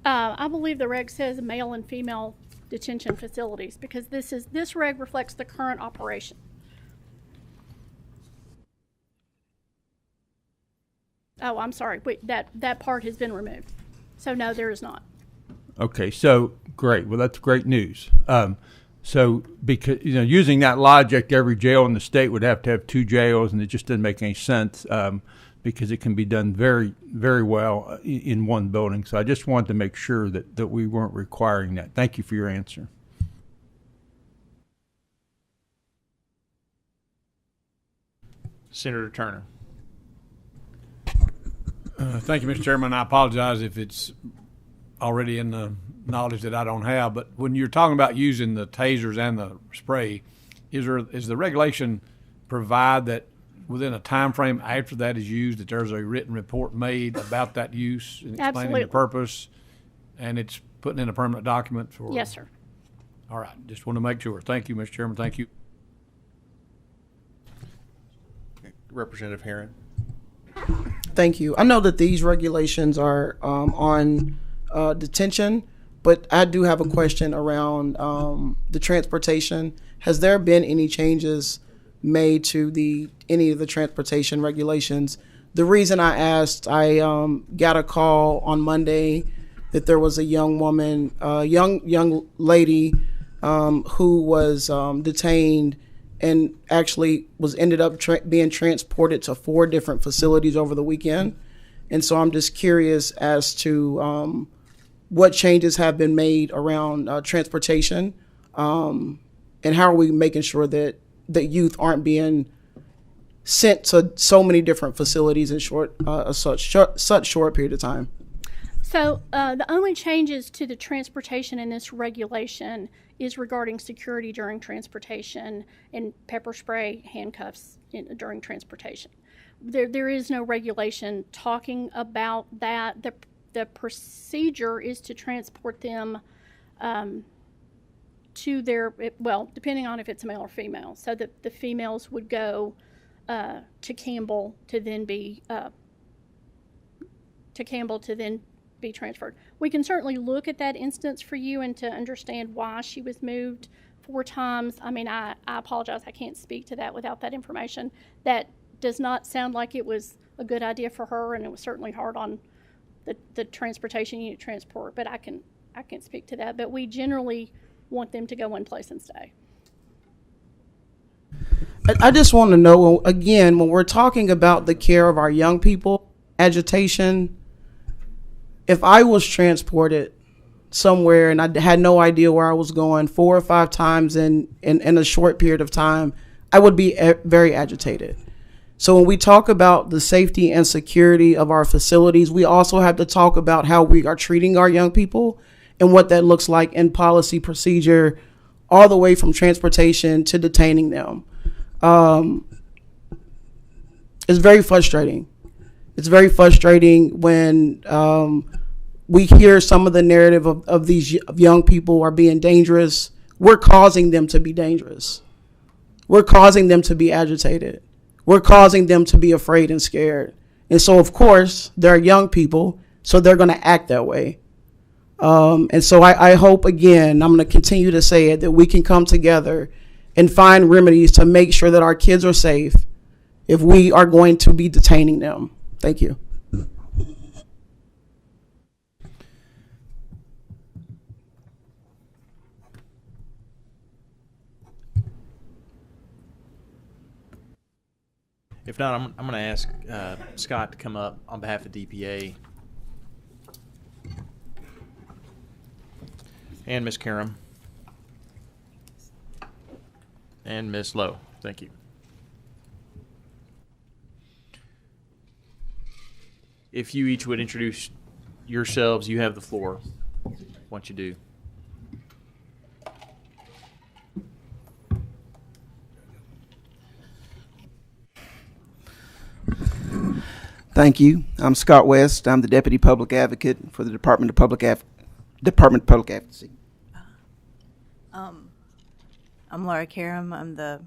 I believe the reg says male and female detention facilities because this reg reflects the current operation. Oh, I'm sorry. Wait, that part has been removed. So no, there is not. Okay, so great. Well, that's great news. So because using that logic, every jail in the state would have to have 2 jails, and it just doesn't make any sense because it can be done very, very well in one building. So I just wanted to make sure that we weren't requiring that. Thank you for your answer. Senator Turner. Thank you, Mr. Chairman. I apologize if it's already in the knowledge that I don't have, but when you're talking about using the tasers and the spray, is the regulation provide that within a time frame after that is used that there's a written report made about that use and explaining Absolutely. the purpose, and it's putting in a permanent document for? Yes, sir. All right. Just want to make sure. Thank you, Mr. Chairman. Thank you. Representative Herron. Thank you. I know that these regulations are on detention, but I do have a question around the transportation. Has there been any changes made to any of the transportation regulations. The reason I asked, I got a call on Monday that there was a young woman, young lady who was detained and actually ended up being transported to 4 different facilities over the weekend. And so I'm just curious as to what changes have been made around transportation, and how are we making sure that youth aren't being sent to so many different facilities in such short period of time. So the only changes to the transportation in this regulation is regarding security during transportation and pepper spray, handcuffs during transportation. There is no regulation talking about that. The procedure is to transport them to their, well, depending on if it's male or female. So that the females would go to Campbell to then be transferred. We can certainly look at that instance for you and to understand why she was moved 4 times. I mean, I apologize, I can't speak to that without that information. That does not sound like it was a good idea for her, and it was certainly hard on the transportation unit transport, but I can speak to that. But we generally want them to go one place and stay. I just want to know, again, when we're talking about the care of our young people, agitation, if I was transported somewhere and I had no idea where I was going 4 or 5 times in a short period of time, I would be very agitated. So when we talk about the safety and security of our facilities, we also have to talk about how we are treating our young people and what that looks like in policy procedure, all the way from transportation to detaining them. It's very frustrating. It's very frustrating when we hear some of the narrative of these young people are being dangerous. We're causing them to be dangerous. We're causing them to be agitated. We're causing them to be afraid and scared. And so, of course, they're young people, so they're going to act that way. And so I hope, again, I'm going to continue to say it, that we can come together and find remedies to make sure that our kids are safe if we are going to be detaining them. Thank you. If not, I'm going to ask Scott to come up on behalf of DPA. And Ms. Karam. And Ms. Lowe. Thank you. If you each would introduce yourselves, you have the floor once you do. Thank you. I'm Scott West. I'm the Deputy Public Advocate for the Department of Public Advocacy. I'm Laura Karam. I'm the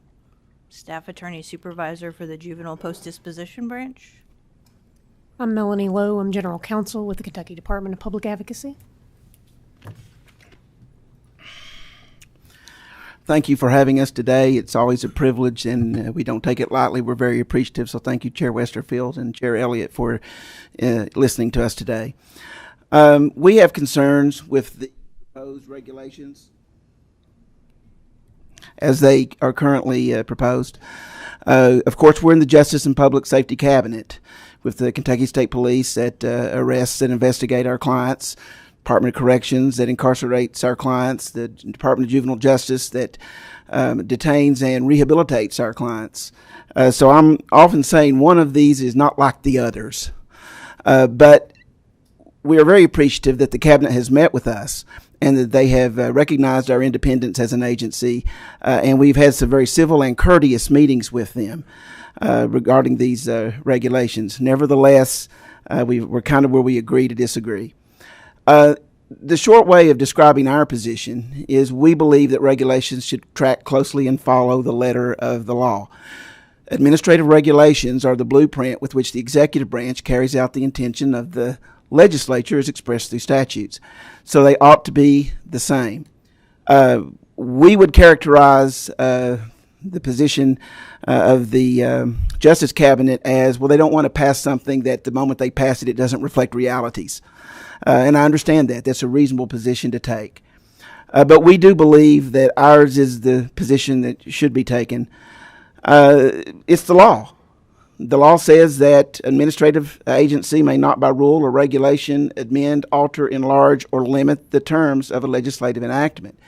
Staff Attorney Supervisor for the Juvenile Post-Disposition Branch. I'm Melanie Lowe. I'm General Counsel with the Kentucky Department of Public Advocacy. Thank you for having us today. It's always a privilege, and we don't take it lightly. We're very appreciative, so thank you, Chair Westerfield and Chair Elliott, for listening to us today. We have concerns with the proposed regulations as they are currently proposed. Of course, we're in the Justice and Public Safety Cabinet with the Kentucky State Police that arrests and investigate our clients, Department of Corrections that incarcerates our clients, the Department of Juvenile Justice that detains and rehabilitates our clients. So I'm often saying one of these is not like the others. But we are very appreciative that the Cabinet has met with us and that they have recognized our independence as an agency, and we've had some very civil and courteous meetings with them regarding these regulations. Nevertheless, we're kind of where we agree to disagree. The short way of describing our position is we believe that regulations should track closely and follow the letter of the law. Administrative regulations are the blueprint with which the executive branch carries out the intention of the legislature as expressed through statutes. So they ought to be the same. We would characterize the position of the Justice Cabinet as, well, they don't want to pass something that the moment they pass it, it doesn't reflect realities. And I understand that. That's a reasonable position to take. But we do believe that ours is the position that should be taken. It's the law. The law says that administrative agency may not by rule or regulation amend, alter, enlarge, or limit the terms of a legislative enactment.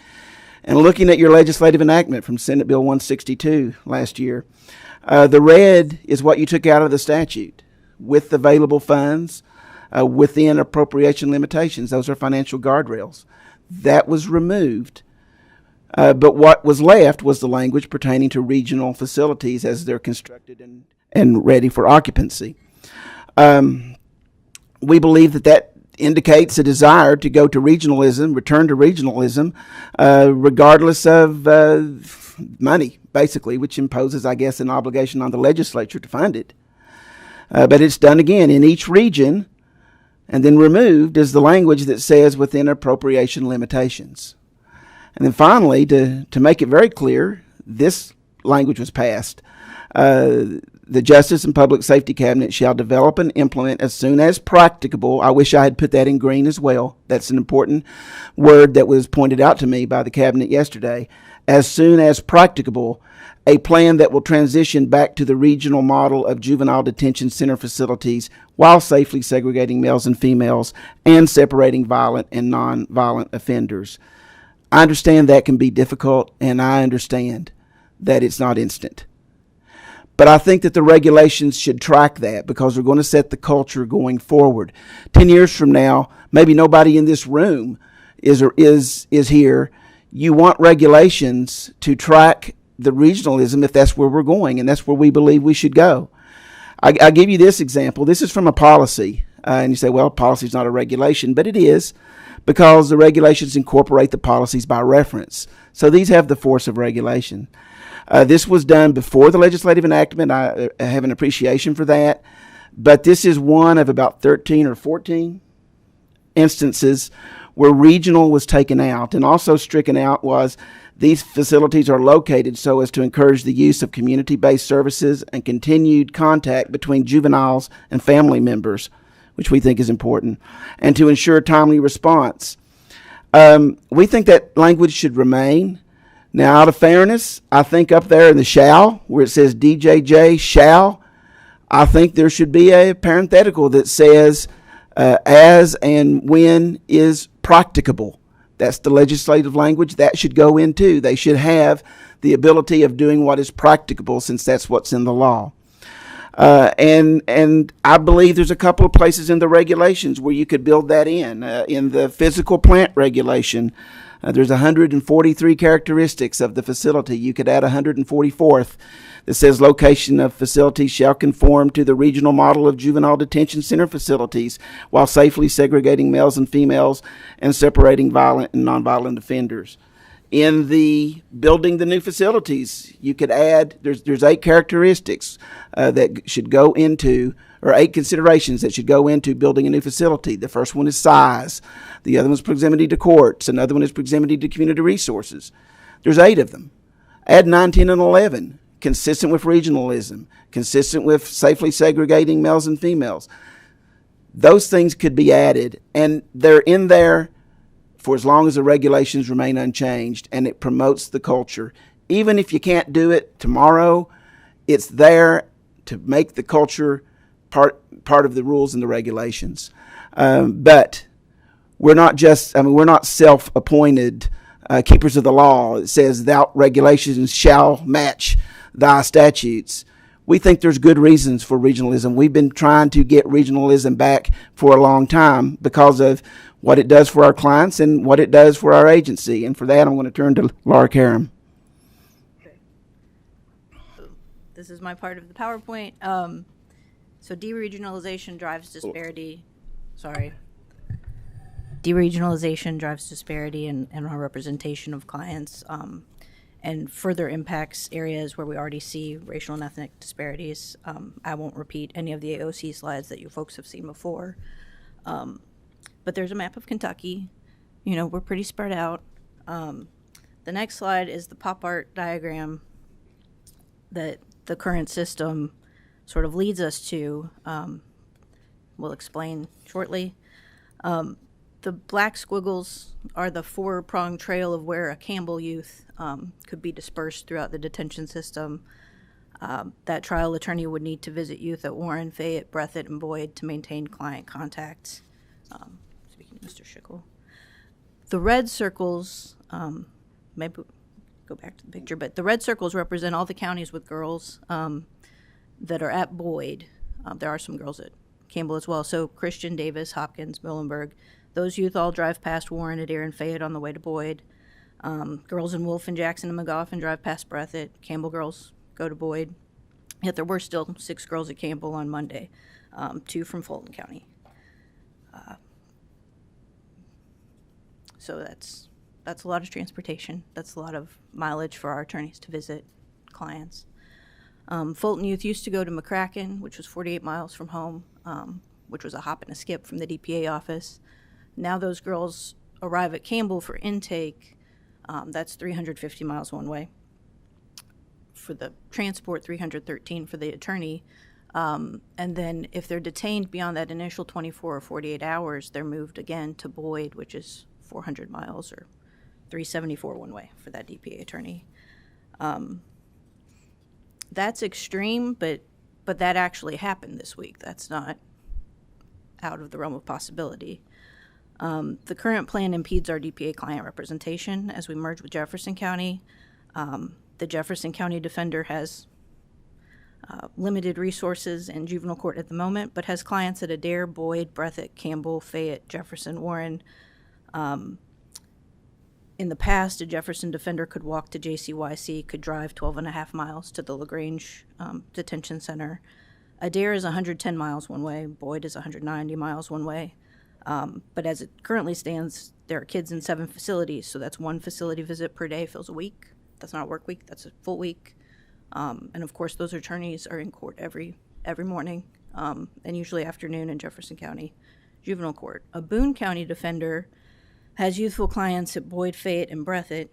And looking at your legislative enactment from Senate Bill 162 last year, the red is what you took out of the statute with available funds within appropriation limitations. Those are financial guardrails. That was removed. But what was left was the language pertaining to regional facilities as they're constructed and ready for occupancy. We believe that indicates a desire to go to regionalism, return to regionalism, regardless of money, basically, which imposes, I guess, an obligation on the legislature to fund it. But it's done again in each region, and then removed is the language that says within appropriation limitations. And then finally, to make it very clear, this language was passed. The Justice and Public Safety Cabinet shall develop and implement as soon as practicable. I wish I had put that in green as well. That's an important word that was pointed out to me by the Cabinet yesterday. As soon as practicable, a plan that will transition back to the regional model of juvenile detention center facilities while safely segregating males and females and separating violent and non-violent offenders. I understand that can be difficult, and I understand that it's not instant. But I think that the regulations should track that because we're going to set the culture going forward. 10 years from now, maybe nobody in this room is here. You want regulations to track the regionalism if that's where we're going, and that's where we believe we should go. I give you this example. This is from a policy, and you say, well, policy is not a regulation, but it is because the regulations incorporate the policies by reference. So these have the force of regulation. This was done before the legislative enactment. I have an appreciation for that. But this is one of about 13 or 14 instances where regional was taken out. And also stricken out was these facilities are located so as to encourage the use of community-based services and continued contact between juveniles and family members, which we think is important, and to ensure timely response. We think that language should remain. Now, out of fairness, I think up there in the shall, where it says DJJ shall, I think there should be a parenthetical that says as and when is practicable. That's the legislative language. That should go in too. They should have the ability of doing what is practicable since that's what's in the law. And I believe there's a couple of places in the regulations where you could build that in the physical plant regulation. There's 143 characteristics of the facility. You could add 144th that says location of facilities shall conform to the regional model of juvenile detention center facilities while safely segregating males and females and separating violent and nonviolent offenders. In the building the new facilities, you could add, there's 8 characteristics that should go into, or 8 considerations that should go into building a new facility. The first one is size. The other one is proximity to courts. Another one is proximity to community resources. There's 8 of them. Add 9, 10, and 11. Consistent with regionalism. Consistent with safely segregating males and females. Those things could be added, and they're in there for as long as the regulations remain unchanged, and it promotes the culture. Even if you can't do it tomorrow, it's there to make the culture part of the rules and the regulations. But we're not we're not self-appointed keepers of the law. It says thou regulations shall match thy statutes. We think there's good reasons for regionalism. We've been trying to get regionalism back for a long time because of what it does for our clients and what it does for our agency. And for that, I'm going to turn to Laura Karam. This is my part of the PowerPoint. So deregionalization drives disparity. Deregionalization drives disparity in our representation of clients and further impacts areas where we already see racial and ethnic disparities. I won't repeat any of the AOC slides that you folks have seen before. But there's a map of Kentucky. You know, we're pretty spread out. The next slide is the pop art diagram that the current system sort of leads us to. We'll explain shortly. The black squiggles are the four-pronged trail of where a Campbell youth could be dispersed throughout the detention system. That trial attorney would need to visit youth at Warren, Fayette, Breathitt, and Boyd to maintain client contacts. Speaking of Mr. Schickel. The red circles, maybe go back to the picture, but the red circles represent all the counties with girls that are at Boyd. There are some girls at Campbell as well. So Christian, Davis, Hopkins, Muhlenberg. Those youth all drive past Warren, Adair, and Fayette on the way to Boyd. Girls in Wolf and Jackson and McGoffin drive past Breathitt. Campbell girls go to Boyd. Yet there were still 6 girls at Campbell on Monday, 2 from Fulton County. So that's a lot of transportation. That's a lot of mileage for our attorneys to visit clients. Fulton youth used to go to McCracken, which was 48 miles from home, which was a hop and a skip from the DPA office. Now those girls arrive at Campbell for intake. That's 350 miles one way. For the transport, 313 for the attorney. And then if they're detained beyond that initial 24 or 48 hours, they're moved again to Boyd, which is 400 miles or 374 one way for that DPA attorney. That's extreme, but that actually happened this week. That's not out of the realm of possibility. The current plan impedes our DPA client representation as we merge with Jefferson County. The Jefferson County Defender has limited resources in juvenile court at the moment, but has clients at Adair, Boyd, Breathitt, Campbell, Fayette, Jefferson, Warren. In the past, a Jefferson Defender could walk to JCYC, could drive 12 and a half miles to the LaGrange Detention Center. Adair is 110 miles one way, Boyd is 190 miles one way. But as it currently stands, there are kids in 7 facilities, so that's 1 facility visit per day fills a week. That's not a work week, that's a full week. And of course, those attorneys are in court every morning, and usually afternoon in Jefferson County Juvenile Court. A Boone County Defender has youthful clients at Boyd, Fayette, and Breathitt.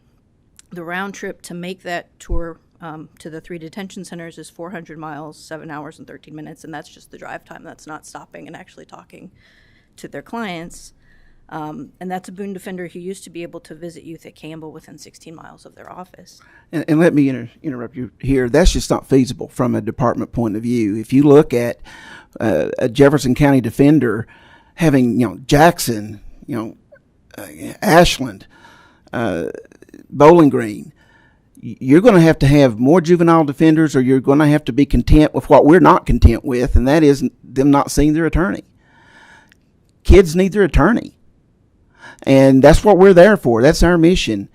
The round trip to make that tour to the 3 detention centers is 400 miles, 7 hours and 13 minutes, and that's just the drive time. That's not stopping and actually talking to their clients. And that's a Boone Defender who used to be able to visit youth at Campbell within 16 miles of their office. And let me interrupt you here. That's just not feasible from a department point of view. If you look at a Jefferson County Defender having, Jackson, Ashland, Bowling Green, you're going to have more juvenile defenders, or you're going to have to be content with what we're not content with, and that is them not seeing their attorney. Kids need their attorney. And that's what we're there for. That's our mission.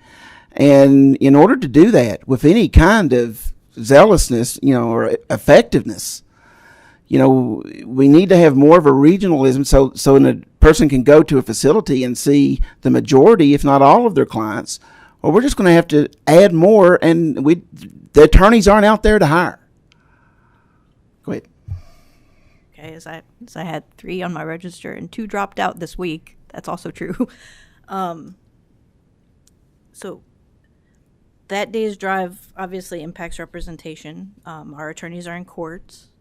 And in order to do that with any kind of zealousness, or effectiveness, we need to have more of a regionalism so a person can go to a facility and see the majority, if not all of their clients, or we're just going to have to add more, and the attorneys aren't out there to hire. Go ahead. Okay, as I had 3 on my register and 2 dropped out this week. That's also true. So that day's drive obviously impacts representation. Our attorneys are in courts.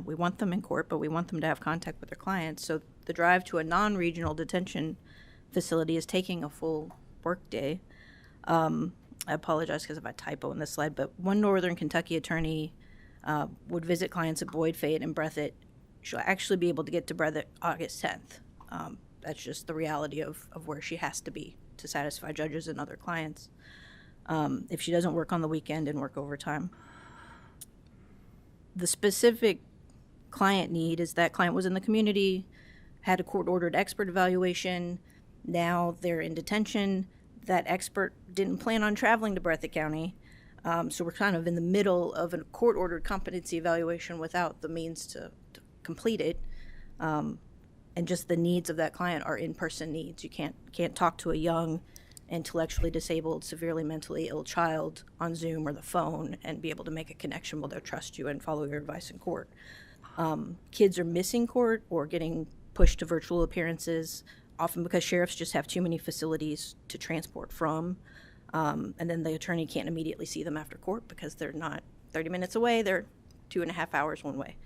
We want them in court, but we want them to have contact with their clients. So the drive to a non-regional detention facility is taking a full work day. I apologize because of a typo in this slide, but one Northern Kentucky attorney would visit clients at Boyd, Fayette, and Breathitt. She'll actually be able to get to Breathitt August 10th. That's just the reality of where she has to be to satisfy judges and other clients. If she doesn't work on the weekend and work overtime. The specific client need is that client was in the community, had a court-ordered expert evaluation, now they're in detention. That expert didn't plan on traveling to Breathitt County, so we're kind of in the middle of a court-ordered competency evaluation without the means to complete it. And just the needs of that client are in-person needs. You can't talk to a young, intellectually disabled, severely mentally ill child on Zoom or the phone and be able to make a connection where they'll trust you and follow your advice in court. Kids are missing court or getting pushed to virtual appearances, often because sheriffs just have too many facilities to transport from. And then the attorney can't immediately see them after court because they're not 30 minutes away, they're 2.5 hours one way.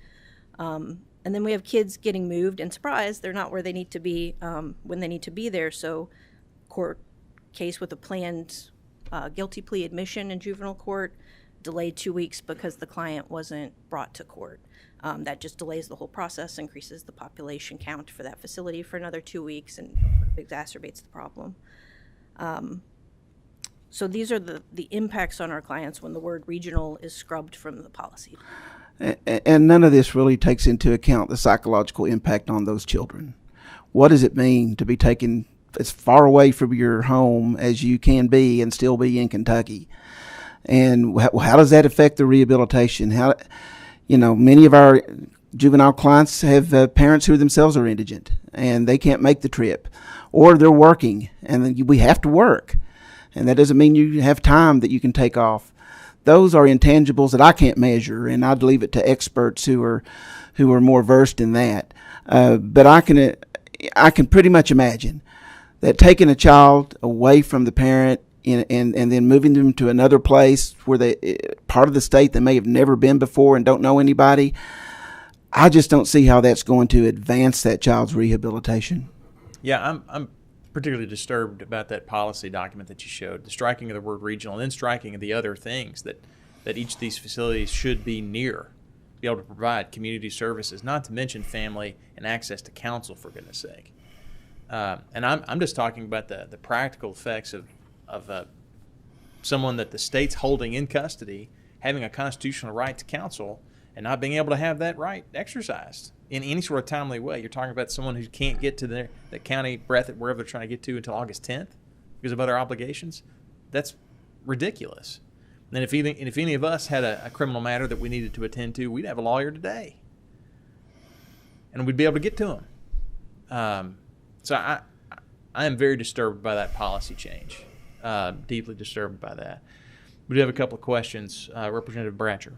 And then we have kids getting moved, and surprise, they're not where they need to be when they need to be there. So court case with a planned guilty plea admission in juvenile court delayed 2 weeks because the client wasn't brought to court. That just delays the whole process, increases the population count for that facility for another 2 weeks, and exacerbates the problem. So these are the impacts on our clients when the word regional is scrubbed from the policy. And none of this really takes into account the psychological impact on those children. What does it mean to be taken as far away from your home as you can be and still be in Kentucky? And how does that affect the rehabilitation? How, many of our juvenile clients have parents who themselves are indigent and they can't make the trip, or they're working and then we have to work. And that doesn't mean you have time that you can take off. Those are intangibles that I can't measure, and I'd leave it to experts who are more versed in that. But I can pretty much imagine that taking a child away from the parent and then moving them to another place where part of the state they may have never been before and don't know anybody, I just don't see how that's going to advance that child's rehabilitation. Yeah, I'm particularly disturbed about that policy document that you showed, the striking of the word regional, and then striking of the other things that each of these facilities should be near, be able to provide community services, not to mention family and access to counsel, for goodness sake. And I'm just talking about the practical effects of someone that the state's holding in custody, having a constitutional right to counsel, and not being able to have that right exercised in any sort of timely way. You're talking about someone who can't get to the county breath at wherever they're trying to get to until August 10th because of other obligations. That's ridiculous. And if any of us had a criminal matter that we needed to attend to, we'd have a lawyer today, and we'd be able to get to him. So I am very disturbed by that policy change, deeply disturbed by that. We do have a couple of questions. Representative Bratcher.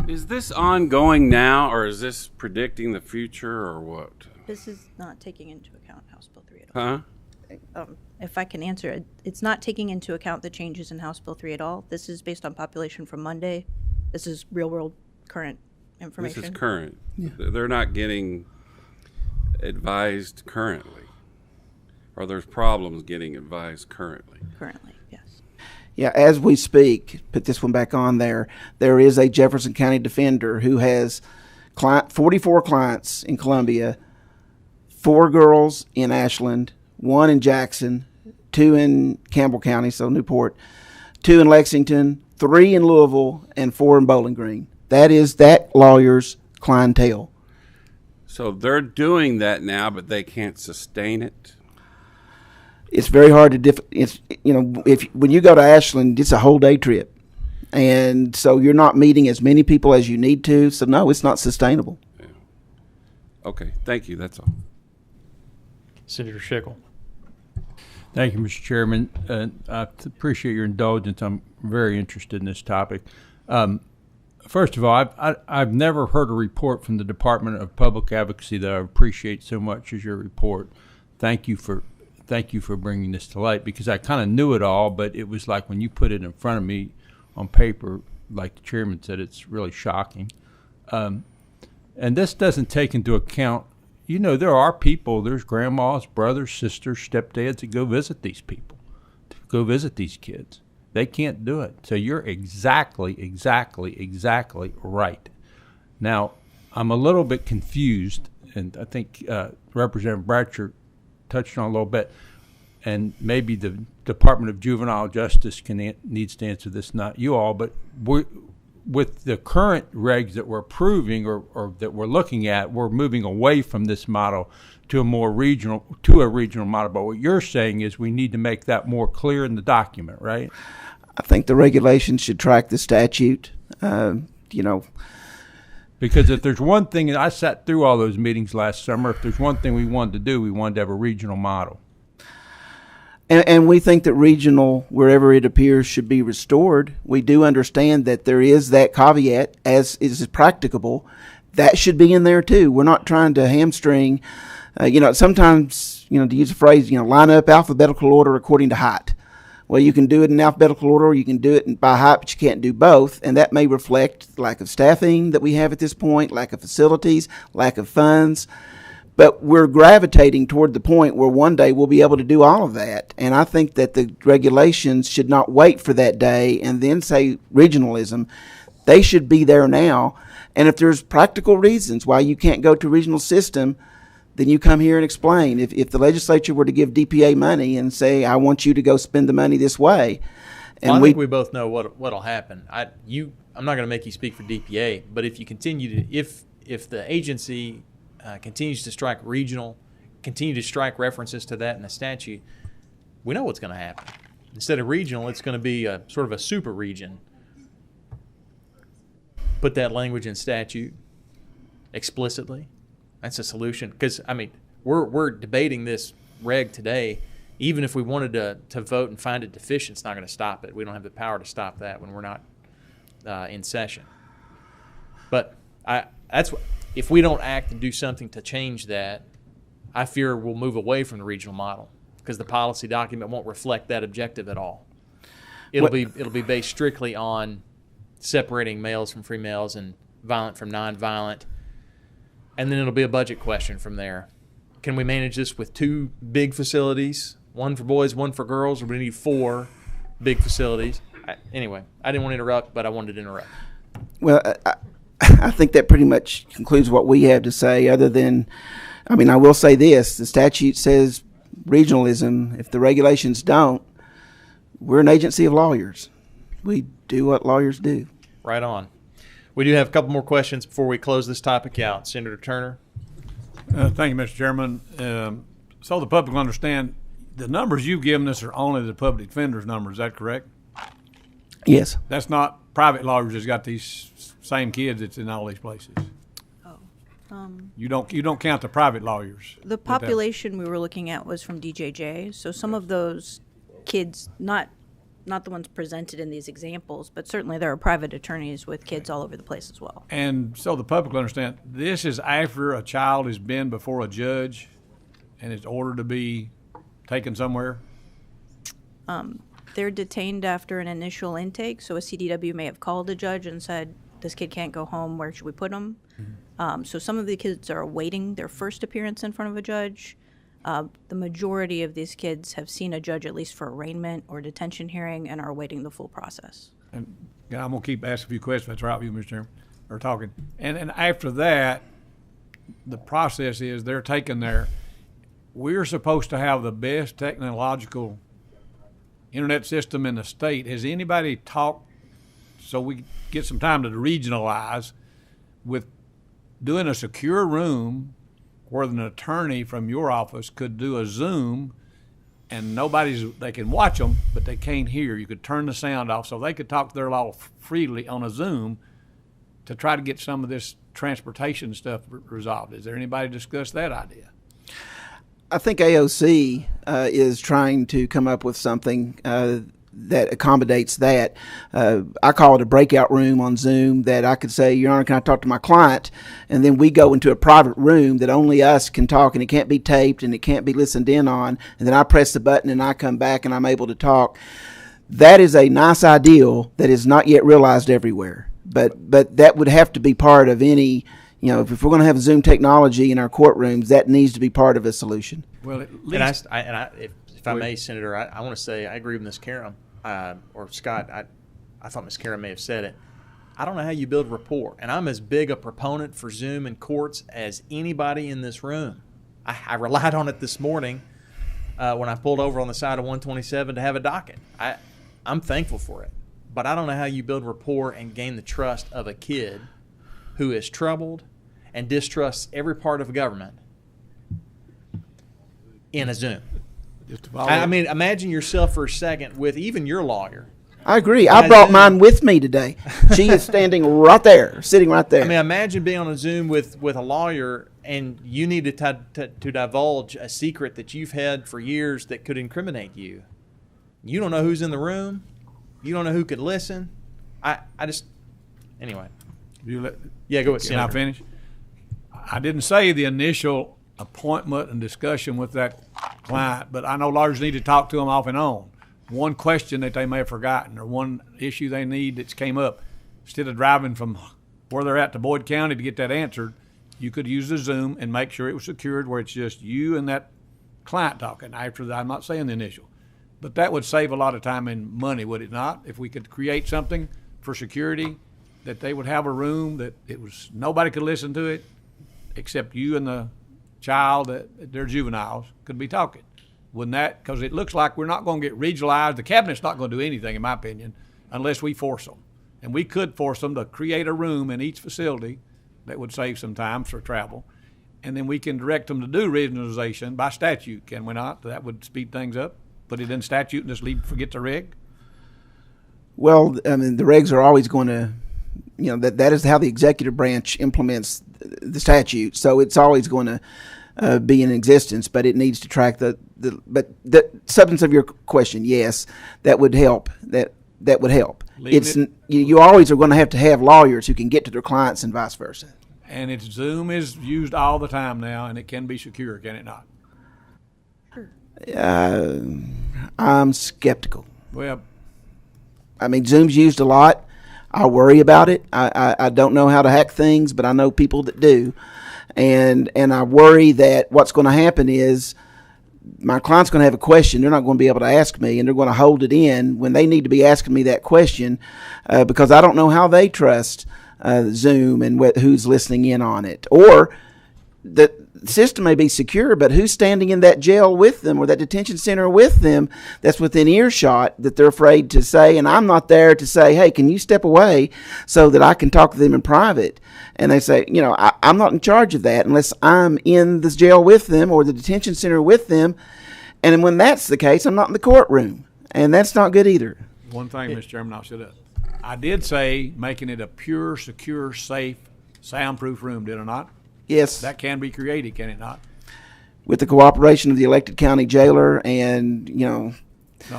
Is this ongoing now, or is this predicting the future, or what? This is not taking into account House Bill 3 at all. Huh? If I can answer it, it's not taking into account the changes in House Bill 3 at all. This is based on population from Monday. This is real-world current information. This is current. Yeah. They're not getting advised currently, or there's problems getting advised currently. Currently. Yeah, as we speak, put this one back on there, there is a Jefferson County defender who has 44 clients in Columbia, 4 girls in Ashland, 1 in Jackson, 2 in Campbell County, so Newport, 2 in Lexington, 3 in Louisville, and 4 in Bowling Green. That is that lawyer's clientele. So they're doing that now, but they can't sustain it? It's very hard to when you go to Ashland, it's a whole day trip, and so you're not meeting as many people as you need to. So no, it's not sustainable. Yeah. Okay, thank you. That's all. Senator Schickel. Thank you, Mr. Chairman. I appreciate your indulgence. I'm very interested in this topic. First of all, I've never heard a report from the Department of Public Advocacy that I appreciate so much as your report. Thank you for bringing this to light, because I kind of knew it all, but it was like when you put it in front of me on paper, like the chairman said, it's really shocking. And this doesn't take into account, there are people, there's grandmas, brothers, sisters, stepdads that go visit these people, to go visit these kids. They can't do it. So you're exactly right. Now, I'm a little bit confused, and I think Representative Bratcher touched on a little bit, and maybe the Department of Juvenile Justice needs to answer this, not you all, but with the current regs that we're approving or that we're looking at, we're moving away from this model to a regional model. But what you're saying is we need to make that more clear in the document, right? I think the regulations should track the statute. Because if there's one thing, and I sat through all those meetings last summer, if there's one thing we wanted to do, we wanted to have a regional model. And we think that regional, wherever it appears, should be restored. We do understand that there is that caveat, as is practicable. That should be in there too. We're not trying to hamstring, sometimes, to use a phrase, line up alphabetical order according to height. Well, you can do it in alphabetical order, or you can do it by height, but you can't do both. And that may reflect lack of staffing that we have at this point, lack of facilities, lack of funds. But we're gravitating toward the point where one day we'll be able to do all of that. And I think that the regulations should not wait for that day and then say regionalism. They should be there now. And if there's practical reasons why you can't go to a regional system, then you come here and explain. If the legislature were to give DPA money and say, I want you to go spend the money this way. And I think we both know what'll happen. I'm not going to make you speak for DPA, but if you continue to, if the agency continues to strike regional, continue to strike references to that in the statute, we know what's going to happen. Instead of regional, it's going to be a sort of a super region. Put that language in statute explicitly. That's a solution. Because, I mean, we're debating this reg today. Even if we wanted to vote and find it deficient, it's not going to stop it. We don't have the power to stop that when we're not in session. But if we don't act and do something to change that, I fear we'll move away from the regional model because the policy document won't reflect that objective at all. It'll be based strictly on separating males from females and violent from nonviolent. And then it'll be a budget question from there. Can we manage this with 2 big facilities, one for boys, one for girls, or we need 4 big facilities? Anyway, I didn't want to interrupt, but I wanted to interrupt. Well, I think that pretty much concludes what we have to say, other than, I mean, I will say this. The statute says regionalism. If the regulations don't, we're an agency of lawyers. We do what lawyers do. Right on. We do have a couple more questions before we close this topic out. Senator Turner. Thank you, Mr. Chairman. So the public will understand, the numbers you've given us are only the public defender's numbers. Is that correct? Yes. That's not private lawyers that's got these same kids that's in all these places. You don't count the private lawyers. The population we were looking at was from DJJ, so some of those kids, not the ones presented in these examples, but certainly there are private attorneys with kids all over the place as well. And so the public will understand, this is after a child has been before a judge and is ordered to be taken somewhere? They're detained after an initial intake, so a CDW may have called a judge and said, this kid can't go home, where should we put him? So some of the kids are awaiting their first appearance in front of a judge. The majority of these kids have seen a judge at least for arraignment or detention hearing and are awaiting the full process. And I'm going to keep asking a few questions. That's right with you, Mr. Chairman, or talking. And after that, the process is they're taken there. We're supposed to have the best technological internet system in the state. Has anybody talked, so we get some time to regionalize, with doing a secure room where an attorney from your office could do a Zoom and they can watch them, but they can't hear. You could turn the sound off so they could talk their law freely on a Zoom to try to get some of this transportation stuff resolved. Has there anybody discussed that idea? I think AOC is trying to come up with something that accommodates that. I call it a breakout room on Zoom, that I could say, Your Honor, can I talk to my client? And then we go into a private room that only us can talk, and it can't be taped and it can't be listened in on. And then I press the button and I come back and I'm able to talk. That is a nice ideal that is not yet realized everywhere. But that would have to be part of any, if we're going to have Zoom technology in our courtrooms, that needs to be part of a solution. Well, at least, if I may, Senator, I want to say I agree with Ms. Karam. Or Scott, I thought Ms. Karam may have said it. I don't know how you build rapport, and I'm as big a proponent for Zoom in courts as anybody in this room. I relied on it this morning when I pulled over on the side of 127 to have a docket. I'm thankful for it, but I don't know how you build rapport and gain the trust of a kid who is troubled and distrusts every part of government in a Zoom. I mean, imagine yourself for a second with even your lawyer. I agree. I brought mine with me today. She is standing right there, sitting right there. I mean, imagine being on a Zoom with a lawyer and you need to divulge a secret that you've had for years that could incriminate you. You don't know who's in the room. You don't know who could listen. Anyway. Yeah, go ahead, Senator. Can I finish? I didn't say the initial appointment and discussion with that client, but I know lawyers need to talk to them off and on. one question that they may have forgotten or one issue they need that's came up. Instead of driving from where they're at to Boyd County to get that answered, you could use the Zoom and make sure it was secured where it's just you and that client talking after the, I'm not saying the initial. But that would save a lot of time and money, would it not? If we could create something for security that they would have a room that it was nobody could listen to it except you and the child, that they're juveniles, could be talking. Wouldn't that, because it looks like we're not going to get regionalized. The cabinet's not going to do anything, in my opinion, unless we force them. And we could force them to create a room in each facility that would save some time for travel. And then we can direct them to do regionalization by statute, can we not? That would speed things up. Put it in statute and just forget the reg. Well, I mean, the regs are always going to, that is how the executive branch implements the statute. So it's always going to be in existence, but it needs to track but the substance of your question, yes, that would help. That would help. You always are going to have lawyers who can get to their clients and vice versa. And Zoom is used all the time now, and it can be secure, can it not? I'm skeptical. Well, I mean, Zoom's used a lot. I worry about it. I don't know how to hack things, but I know people that do. And I worry that what's going to happen is my client's going to have a question they're not going to be able to ask me, and they're going to hold it in when they need to be asking me that question because I don't know how they trust Zoom and who's listening in on it. Or the system may be secure, but who's standing in that jail with them or that detention center with them that's within earshot that they're afraid to say, and I'm not there to say, hey, can you step away so that I can talk to them in private? And they say, I'm not in charge of that unless I'm in this jail with them or the detention center with them. And when that's the case, I'm not in the courtroom. And that's not good either. One thing, Mr. Chairman, I'll shut up. I did say making it a pure, secure, safe, soundproof room, did I not? Yes. That can be created, can it not? With the cooperation of the elected county jailer and, No,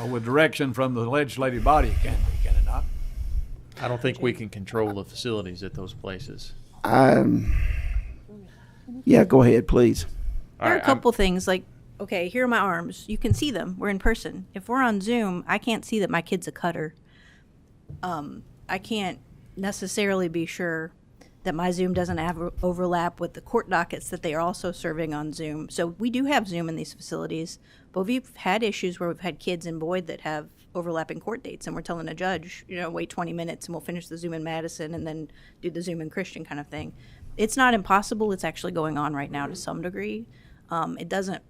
with direction from the legislative body, it can be, can it not? I don't think we can control the facilities at those places. Yeah, go ahead, please. There are a couple things like, okay, here are my arms. You can see them. We're in person. If we're on Zoom, I can't see that my kid's a cutter. I can't necessarily be sure that my Zoom doesn't have overlap with the court dockets that they are also serving on Zoom. So we do have Zoom in these facilities, but we've had issues where we've had kids in Boyd that have overlapping court dates, and we're telling a judge, wait 20 minutes and we'll finish the Zoom in Madison and then do the Zoom in Christian kind of thing. It's not impossible. It's actually going on right now to some degree. It doesn't,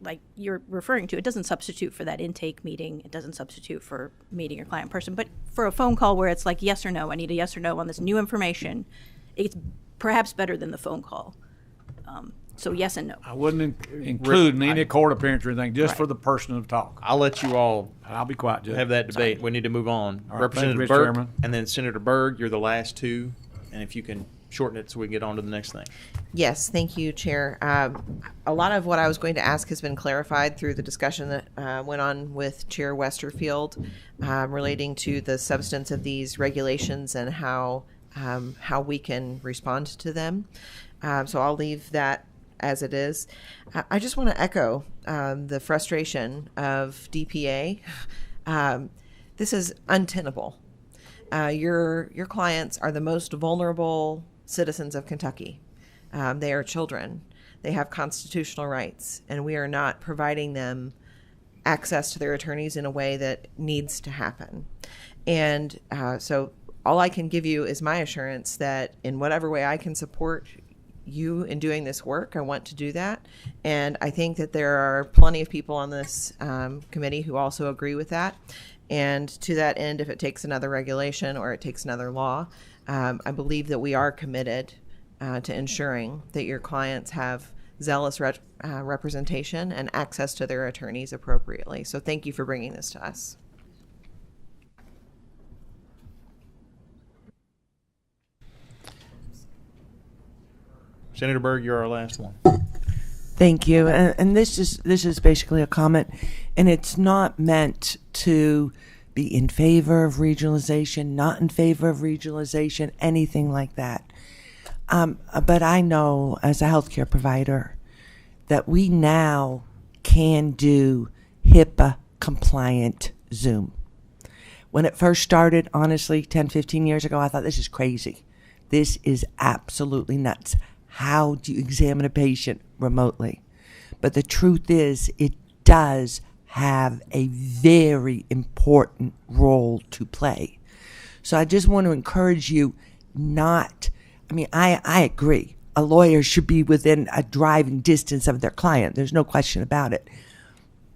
like you're referring to, it doesn't substitute for that intake meeting. It doesn't substitute for meeting your client in person. But for a phone call where it's like yes or no, I need a yes or no on this new information, it's perhaps better than the phone call. So yes and no. I wouldn't include any court appearance or anything, just for the person to talk. I'll let you all I'll be quiet, Judge. have that debate. We need to move on. All right, Representative thank you, Mr. Burke Chairman. and then Senator Berg, you're the last two. And if you can shorten it so we can get on to the next thing. Yes, thank you, Chair. A lot of what I was going to ask has been clarified through the discussion that went on with Chair Westerfield relating to the substance of these regulations and how we can respond to them. So I'll leave that as it is. I just want to echo the frustration of DPA. This is untenable. Your clients are the most vulnerable citizens of Kentucky. They are children. They have constitutional rights, and we are not providing them access to their attorneys in a way that needs to happen. And so all I can give you is my assurance that in whatever way I can support you in doing this work, I want to do that. And I think that there are plenty of people on this committee who also agree with that. And to that end, if it takes another regulation or it takes another law, I believe that we are committed to ensuring that your clients have zealous representation and access to their attorneys appropriately. So thank you for bringing this to us. Senator Berg, you're our last one. Thank you. And this is basically a comment, and it's not meant to be in favor of regionalization, not in favor of regionalization, anything like that. But I know as a healthcare provider that we now can do HIPAA compliant Zoom. When it first started, honestly, 10, 15 years ago, I thought this is crazy. This is absolutely nuts. How do you examine a patient remotely? But the truth is, it does have a very important role to play. So I just want to encourage you not, I agree. A lawyer should be within a driving distance of their client. There's no question about it.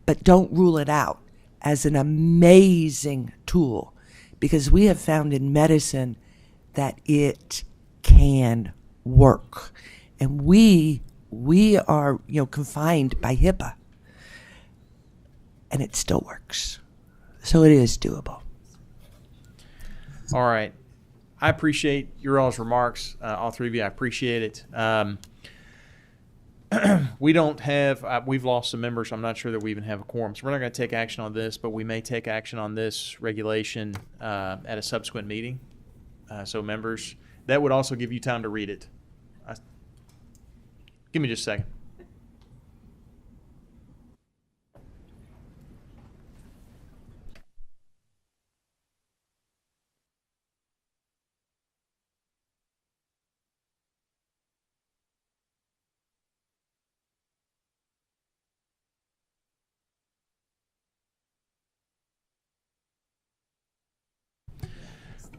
But don't rule it out as an amazing tool, because we have found in medicine that it can work. And we are, confined by HIPAA. And it still works. So it is doable. All right. I appreciate your all's remarks, all three of you. I appreciate it. We don't have, we've lost some members. I'm not sure that we even have a quorum. So we're not going to take action on this, but we may take action on this regulation at a subsequent meeting. So members, that would also give you time to read it. Give me just a second.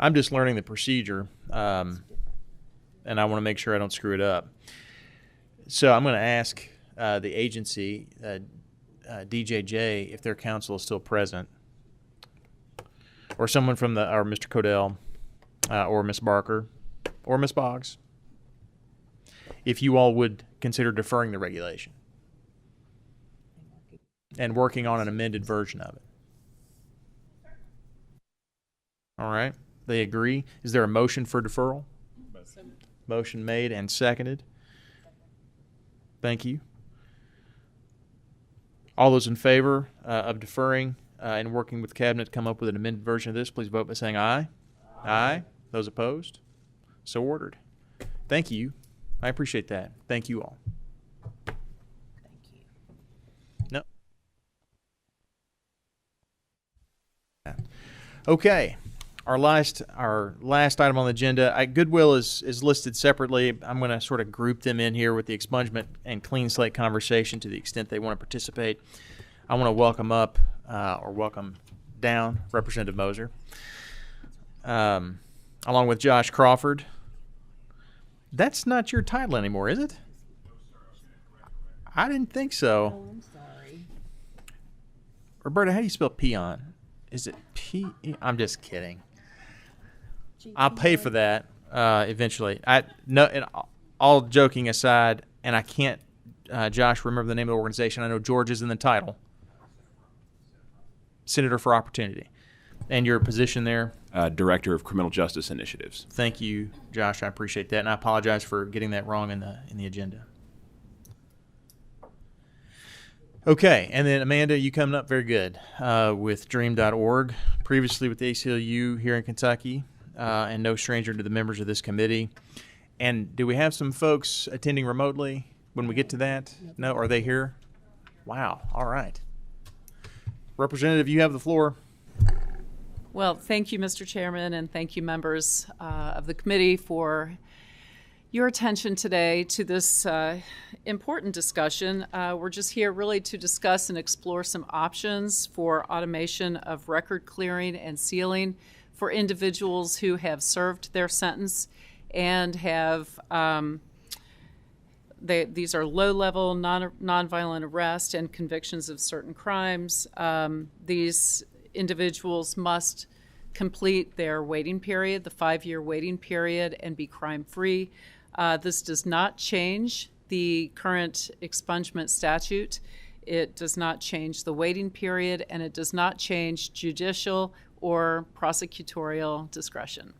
I'm just learning the procedure, and I want to make sure I don't screw it up. So I'm going to ask the agency, DJJ, if their counsel is still present, or someone from or Mr. Codell, or Ms. Barker, or Ms. Boggs, if you all would consider deferring the regulation and working on an amended version of it. All right. They agree. Is there a motion for deferral? Motion made and seconded. Thank you. All those in favor of deferring and working with Cabinet to come up with an amended version of this, please vote by saying aye. Aye. Those opposed? So ordered. Thank you. I appreciate that. Thank you all. Thank you. No. Okay. Our last item on the agenda, Goodwill is listed separately. I'm going to sort of group them in here with the expungement and clean slate conversation to the extent they want to participate. I want to welcome up or welcome down Representative Moser, along with Josh Crawford. That's not your title anymore, is it? I didn't think so. Oh, I'm sorry. Roberta, how do you spell peon? Is it P? I'm just kidding. I'll pay for that eventually. All joking aside, and I can't, Josh, remember the name of the organization. I know George is in the title. Senator for Opportunity. And your position there? Director of Criminal Justice Initiatives. Thank you, Josh. I appreciate that, and I apologize for getting that wrong in the agenda. Okay, and then Amanda, you coming up very good with Dream.org, previously with the ACLU here in Kentucky, and no stranger to the members of this committee. And do we have some folks attending remotely when we get to that? No, are they here? Wow, all right. Representative, you have the floor. Well, thank you, Mr. Chairman, and thank you, members of the committee, for your attention today to this important discussion. We're just here really to discuss and explore some options for automation of record clearing and sealing for individuals who have served their sentence and have these are low-level nonviolent arrest and convictions of certain crimes. These individuals must complete their waiting period, the 5-year waiting period, and be crime-free. This does not change the current expungement statute. It does not change the waiting period, and it does not change judicial or prosecutorial discretion.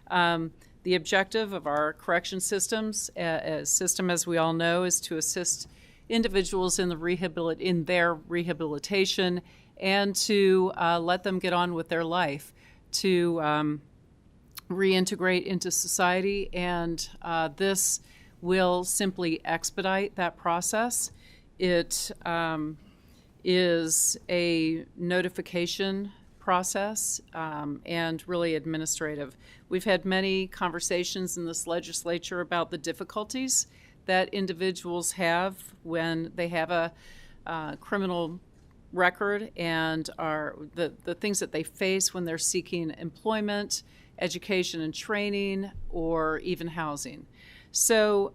The objective of our correction systems, system as we all know, is to assist individuals in their rehabilitation and to let them get on with their life, to reintegrate into society, and this will simply expedite that process. It is a notification process and really administrative. We've had many conversations in this legislature about the difficulties that individuals have when they have a criminal record and are the things that they face when they're seeking employment, education and training, or even housing. So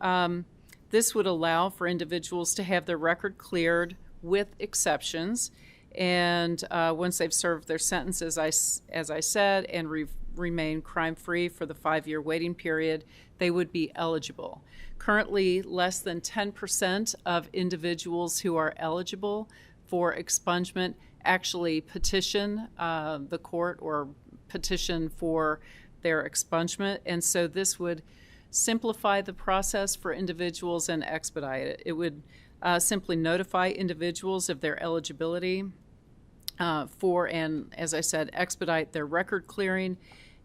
this would allow for individuals to have their record cleared with exceptions, and once they've served their sentence, as I said, and remain crime-free for the 5-year waiting period, they would be eligible. Currently, less than 10% of individuals who are eligible for expungement actually petition the court or petition for their expungement, and so this would simplify the process for individuals and expedite it. It would simply notify individuals of their eligibility for, and as I said, expedite their record clearing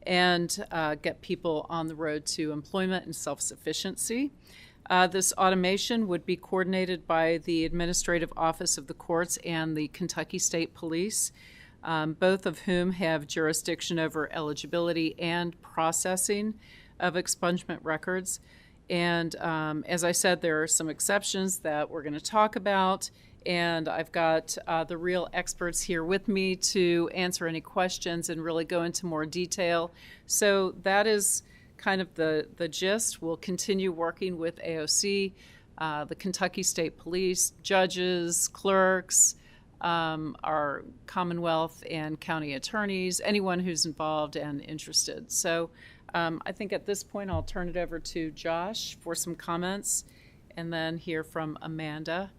and get people on the road to employment and self-sufficiency. This automation would be coordinated by the Administrative Office of the Courts and the Kentucky State Police, both of whom have jurisdiction over eligibility and processing of expungement records. And as I said, there are some exceptions that we're going to talk about, and I've got the real experts here with me to answer any questions and really go into more detail. So that is kind of the gist. We'll continue working with AOC, the Kentucky State Police, judges, clerks, our Commonwealth and county attorneys, anyone who's involved and interested. So I think at this point I'll turn it over to Josh for some comments and then hear from Amanda.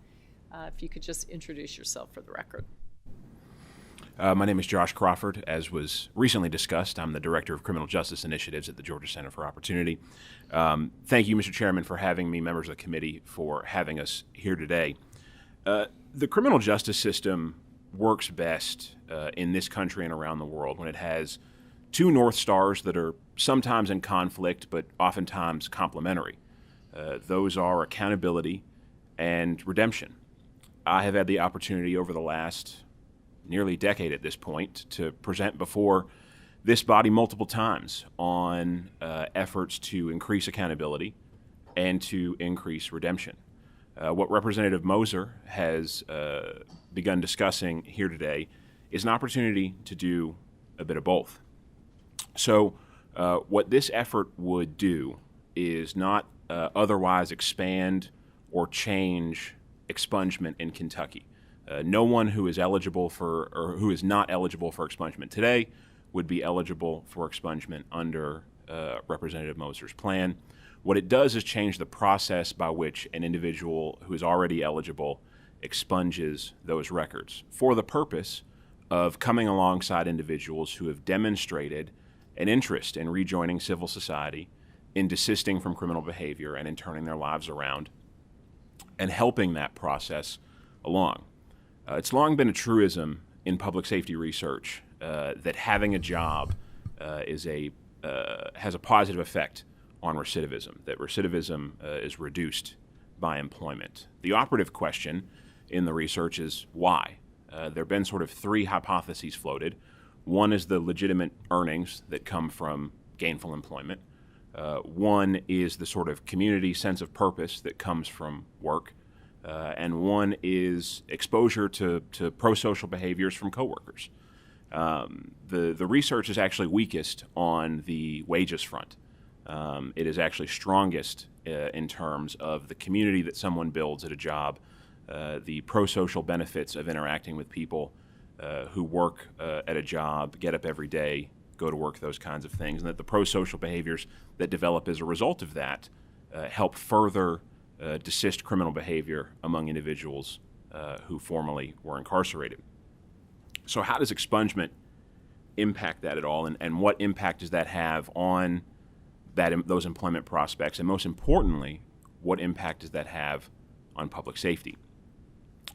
If you could just introduce yourself for the record. My name is Josh Crawford. As was recently discussed, I'm the Director of Criminal Justice Initiatives at the Georgia Center for Opportunity. Thank you, Mr. Chairman, for having me, members of the committee, for having us here today. The criminal justice system works best in this country and around the world when it has two North Stars that are sometimes in conflict but oftentimes complementary. Those are accountability and redemption. I have had the opportunity over the last nearly decade at this point to present before this body multiple times on efforts to increase accountability and to increase redemption. What Representative Moser has begun discussing here today is an opportunity to do a bit of both. So what this effort would do is not otherwise expand or change expungement in Kentucky. No one who is eligible for, or who is not eligible for expungement today would be eligible for expungement under Representative Moser's plan. What it does is change the process by which an individual who is already eligible expunges those records for the purpose of coming alongside individuals who have demonstrated an interest in rejoining civil society, in desisting from criminal behavior, and in turning their lives around, and helping that process along. It's long been a truism in public safety research that having a job has a positive effect on recidivism, that recidivism is reduced by employment. The operative question in the research is why? There have been sort of three hypotheses floated. One is the legitimate earnings that come from gainful employment. One is the sort of community sense of purpose that comes from work. And one is exposure to pro-social behaviors from coworkers. The research is actually weakest on the wages front. It is actually strongest in terms of the community that someone builds at a job, the pro-social benefits of interacting with people who work at a job, get up every day, go to work, those kinds of things, and that the pro-social behaviors that develop as a result of that help further desist criminal behavior among individuals who formerly were incarcerated. So how does expungement impact that at all, and what impact does that have on those employment prospects, and most importantly, what impact does that have on public safety?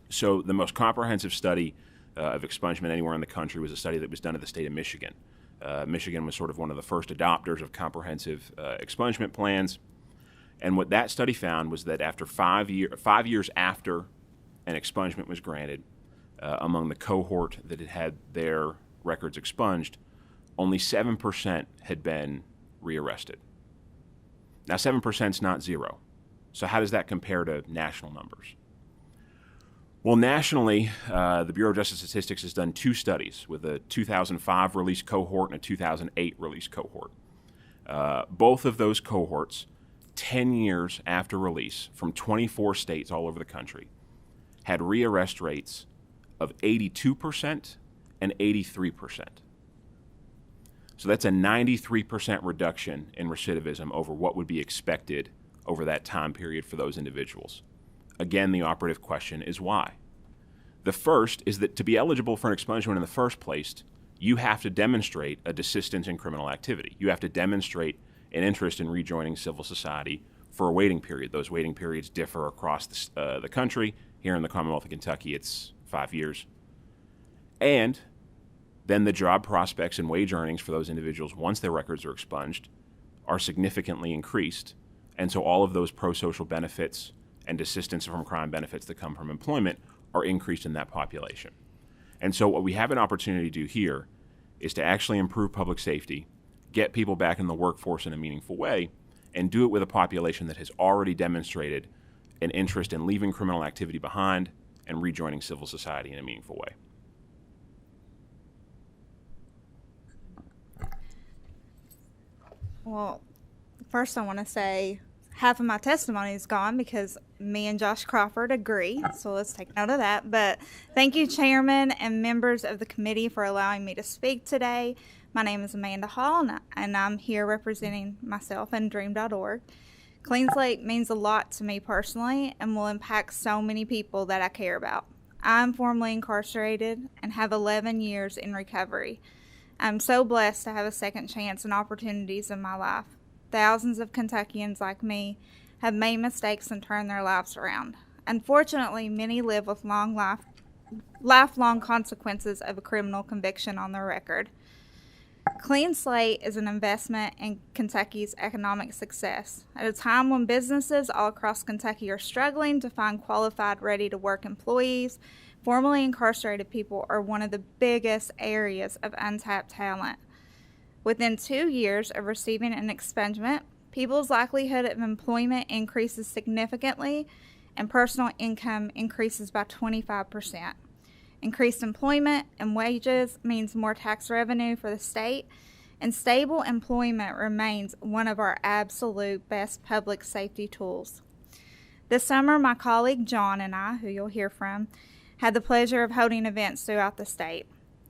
So the most comprehensive study of expungement anywhere in the country was a study that was done at the state of Michigan. Michigan was sort of one of the first adopters of comprehensive expungement plans. And what that study found was that after 5 years after an expungement was granted, among the cohort that had their records expunged, only 7% had been rearrested. Now, 7% is not zero. So how does that compare to national numbers? Well, nationally, the Bureau of Justice Statistics has done 2 studies with a 2005 release cohort and a 2008 release cohort. Both of those cohorts, 10 years after release from 24 states all over the country, had rearrest rates of 82% and 83%. So that's a 93% reduction in recidivism over what would be expected over that time period for those individuals. Again, the operative question is why? The first is that to be eligible for an expungement in the first place, you have to demonstrate a desistance in criminal activity. You have to demonstrate an interest in rejoining civil society for a waiting period. Those waiting periods differ across the country. Here in the Commonwealth of Kentucky, it's 5 years. And then the job prospects and wage earnings for those individuals, once their records are expunged, are significantly increased. And so all of those pro-social benefits and desistance from crime benefits that come from employment are increased in that population. And so what we have an opportunity to do here is to actually improve public safety, get people back in the workforce in a meaningful way, and do it with a population that has already demonstrated an interest in leaving criminal activity behind and rejoining civil society in a meaningful way. Well, first I want to say half of my testimony is gone because me and Josh Crawford agree, so let's take note of that. But thank you, Chairman and members of the committee, for allowing me to speak today. My name is Amanda Hall, and I'm here representing myself and Dream.org. Clean Slate means a lot to me personally and will impact so many people that I care about. I'm formerly incarcerated and have 11 years in recovery. I'm so blessed to have a second chance and opportunities in my life. Thousands of Kentuckians like me have made mistakes and turned their lives around. Unfortunately, many live with lifelong consequences of a criminal conviction on their record. Clean Slate is an investment in Kentucky's economic success. At a time when businesses all across Kentucky are struggling to find qualified, ready-to-work employees, formerly incarcerated people are one of the biggest areas of untapped talent. Within 2 years of receiving an expungement, people's likelihood of employment increases significantly and personal income increases by 25%. Increased employment and wages means more tax revenue for the state, and stable employment remains one of our absolute best public safety tools. This summer, my colleague John and I, who you'll hear from, had the pleasure of holding events throughout the state.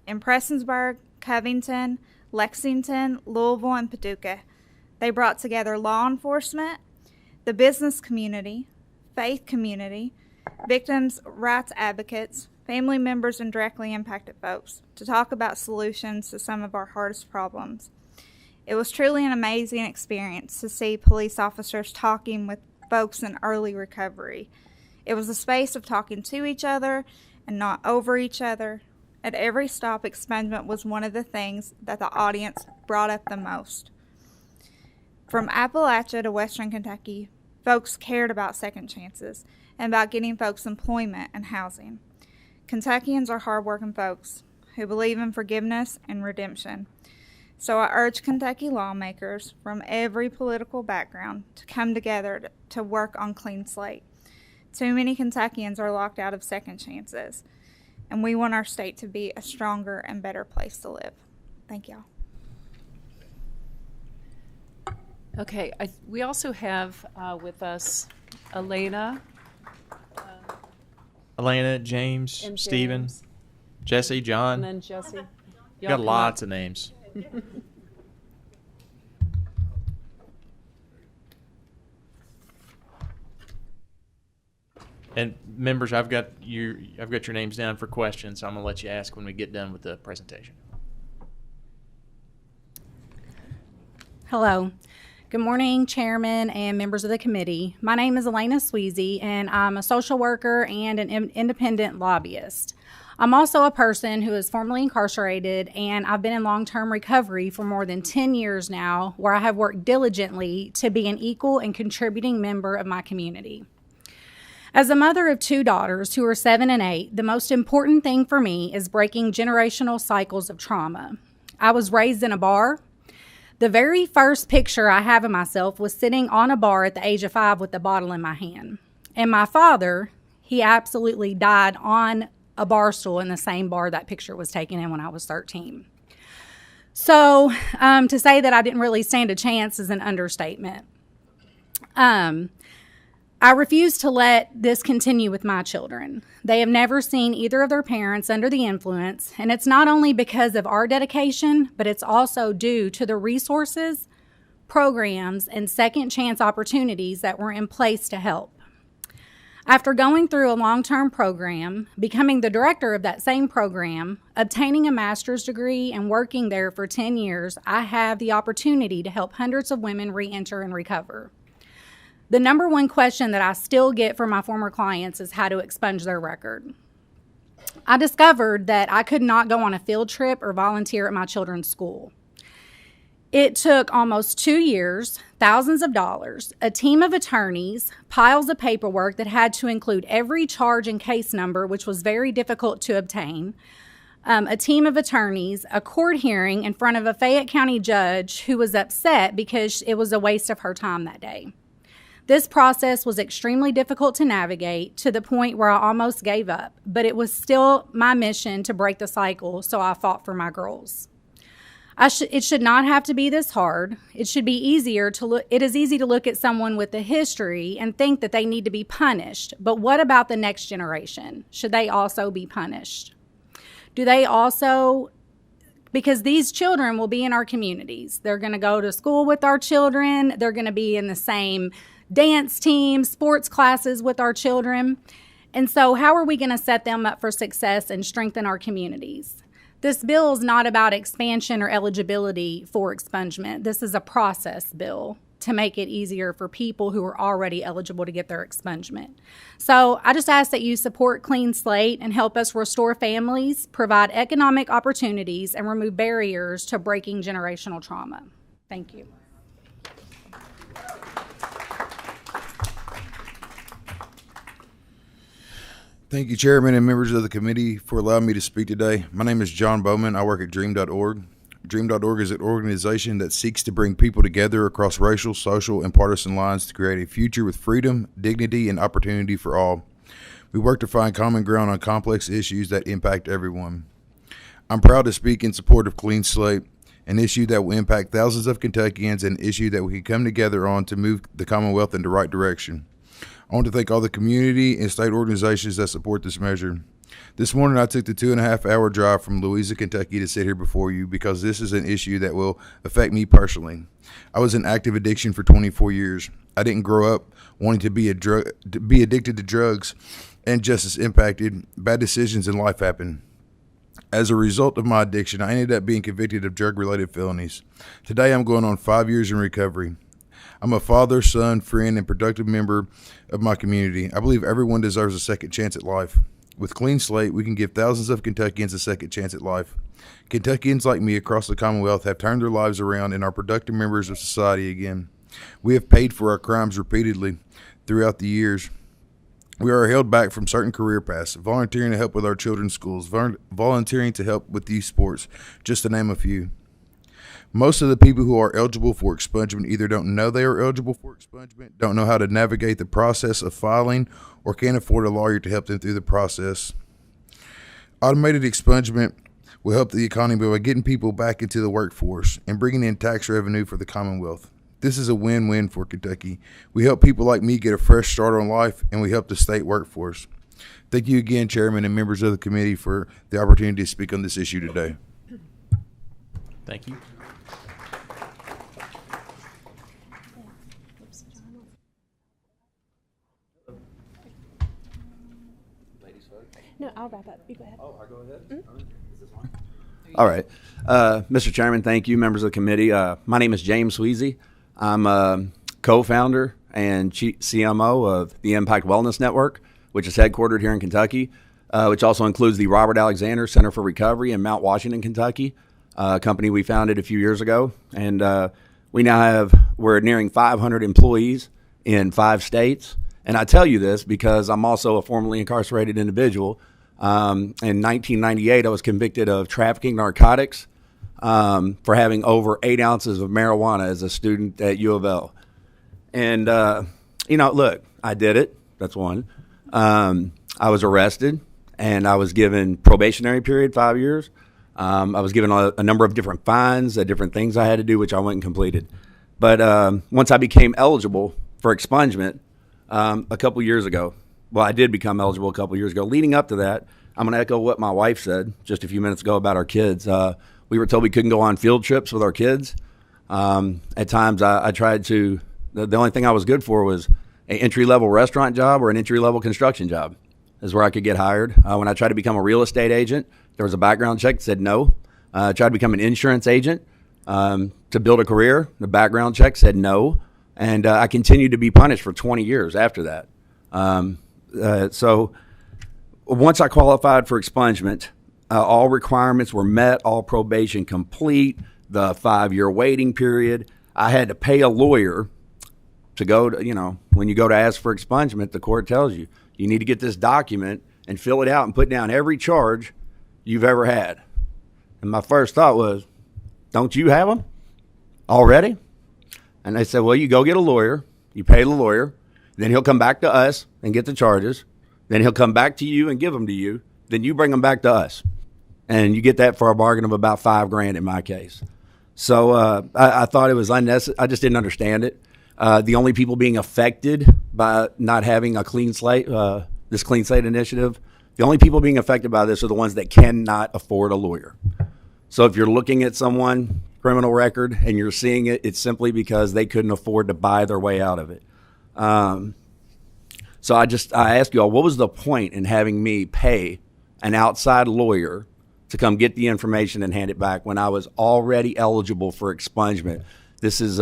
In Prestonsburg, Covington, Lexington, Louisville, and Paducah, they brought together law enforcement, the business community, faith community, victims' rights advocates, family members, and directly impacted folks to talk about solutions to some of our hardest problems. It was truly an amazing experience to see police officers talking with folks in early recovery. It was a space of talking to each other and not over each other. At every stop, expungement was one of the things that the audience brought up the most. From Appalachia to Western Kentucky, folks cared about second chances and about getting folks employment and housing. Kentuckians are hardworking folks who believe in forgiveness and redemption. So I urge Kentucky lawmakers from every political background to come together to work on Clean Slate. Too many Kentuckians are locked out of second chances, and we want our state to be a stronger and better place to live. Thank y'all. Okay, we also have with us Elena. Elena, James, And Stephen, James. Jesse, John. And then Jesse. You Y'all got come lots up. of names. And members, I've got your names down for questions, so I'm going to let you ask when we get done with the presentation. Hello. Good morning, Chairman and members of the committee. My name is Elena Sweezy, and I'm a social worker and an independent lobbyist. I'm also a person who is formerly incarcerated, and I've been in long-term recovery for more than 10 years now, where I have worked diligently to be an equal and contributing member of my community. As a mother of 2 daughters who are 7 and 8, the most important thing for me is breaking generational cycles of trauma. I was raised in a bar. The very first picture I have of myself was sitting on a bar at the age of 5 with a bottle in my hand. And my father, he absolutely died on a bar stool in the same bar that picture was taken in when I was 13. So to say that I didn't really stand a chance is an understatement. I refuse to let this continue with my children. They have never seen either of their parents under the influence, and it's not only because of our dedication, but it's also due to the resources, programs, and second chance opportunities that were in place to help. After going through a long-term program, becoming the director of that same program, obtaining a master's degree, and working there for 10 years, I have the opportunity to help hundreds of women re-enter and recover. The number one question that I still get from my former clients is how to expunge their record. I discovered that I could not go on a field trip or volunteer at my children's school. It took almost 2 years, thousands of dollars, a team of attorneys, piles of paperwork that had to include every charge and case number, which was very difficult to obtain, a team of attorneys, a court hearing in front of a Fayette County judge who was upset because it was a waste of her time that day. This process was extremely difficult to navigate to the point where I almost gave up, but it was still my mission to break the cycle, so I fought for my girls. It should not have to be this hard. It should be easier to look. It is easy to look at someone with a history and think that they need to be punished, but what about the next generation? Should they also be punished? Do they also, because these children will be in our communities. They're going to go to school with our children. They're going to be in the same dance team, sports classes with our children. And so how are we going to set them up for success and strengthen our communities? This bill is not about expansion or eligibility for expungement. This is a process bill to make it easier for people who are already eligible to get their expungement. So I just ask that you support Clean Slate and help us restore families, provide economic opportunities, and remove barriers to breaking generational trauma. Thank you. Thank you, Chairman and members of the committee, for allowing me to speak today. My name is John Bowman. I work at Dream.org. Dream.org is an organization that seeks to bring people together across racial, social, and partisan lines to create a future with freedom, dignity, and opportunity for all. We work to find common ground on complex issues that impact everyone. I'm proud to speak in support of Clean Slate, an issue that will impact thousands of Kentuckians, and an issue that we can come together on to move the Commonwealth in the right direction. I want to thank all the community and state organizations that support this measure. This morning I took the 2.5-hour drive from Louisa, Kentucky to sit here before you because this is an issue that will affect me personally. I was in active addiction for 24 years. I didn't grow up wanting to be addicted to drugs, and just as impacted, bad decisions in life happened. As a result of my addiction, I ended up being convicted of drug-related felonies. Today I'm going on 5 years in recovery. I'm a father, son, friend, and productive member of my community. I believe everyone deserves a second chance at life. With Clean Slate, we can give thousands of Kentuckians a second chance at life. Kentuckians like me across the Commonwealth have turned their lives around and are productive members of society again. We have paid for our crimes repeatedly throughout the years. We are held back from certain career paths, volunteering to help with our children's schools, volunteering to help with youth sports, just to name a few. Most of the people who are eligible for expungement either don't know they are eligible for expungement, don't know how to navigate the process of filing, or can't afford a lawyer to help them through the process. Automated expungement will help the economy by getting people back into the workforce and bringing in tax revenue for the Commonwealth. This is a win-win for Kentucky. We help people like me get a fresh start on life, and we help the state workforce. Thank you again, Chairman and members of the committee, for the opportunity to speak on this issue today. Thank you. No, I'll wrap up. You go ahead. Oh, I'll go ahead. Mm-hmm. All right. Mr. Chairman, thank you, members of the committee. My name is James Sweezy. I'm a co-founder and CMO of the Impact Wellness Network, which is headquartered here in Kentucky, which also includes the Robert Alexander Center for Recovery in Mount Washington, Kentucky, a company we founded a few years ago. And we're nearing 500 employees in 5 states And I tell you this because I'm also a formerly incarcerated individual. In 1998, I was convicted of trafficking narcotics for having over 8 ounces of marijuana as a student at U of L. And, look, I did it. That's one. I was arrested, and I was given probationary period, 5 years. I was given a number of different fines, different things I had to do, which I went and completed. But once I became eligible for expungement a couple years ago, well, I did become eligible a couple years ago. Leading up to that, I'm going to echo what my wife said just a few minutes ago about our kids. We were told we couldn't go on field trips with our kids. At times, I tried to. The only thing I was good for was an entry-level restaurant job or an entry-level construction job is where I could get hired. When I tried to become a real estate agent, there was a background check that said no. I tried to become an insurance agent to build a career. The background check said no. And I continued to be punished for 20 years after that. So once I qualified for expungement, all requirements were met, all probation complete, the 5-year waiting period. I had to pay a lawyer to go to, when you go to ask for expungement, the court tells you, you need to get this document and fill it out and put down every charge you've ever had. And my first thought was, don't you have them already? And they said, well, you go get a lawyer, you pay the lawyer, then he'll come back to us and get the charges, then he'll come back to you and give them to you, then you bring them back to us. And you get that for a bargain of about $5,000 in my case. So I thought it was unnecessary. I just didn't understand it. The only people being affected by not having a clean slate, this clean slate initiative, the only people being affected by this are the ones that cannot afford a lawyer. So if you're looking at someone, criminal record, and you're seeing it, it's simply because they couldn't afford to buy their way out of it. So I asked you all, what was the point in having me pay an outside lawyer to come get the information and hand it back when I was already eligible for expungement? This is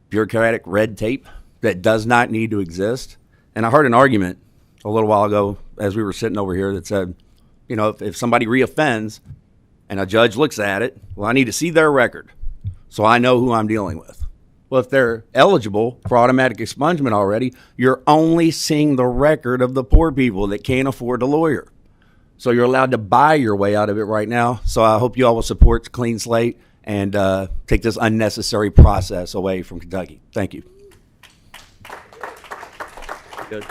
bureaucratic red tape that does not need to exist. And I heard an argument a little while ago as we were sitting over here that said, if somebody reoffends and a judge looks at it, well, I need to see their record so I know who I'm dealing with. Well, if they're eligible for automatic expungement already, you're only seeing the record of the poor people that can't afford a lawyer. So you're allowed to buy your way out of it right now. So I hope you all will support Clean Slate and take this unnecessary process away from Kentucky. Thank you. Good.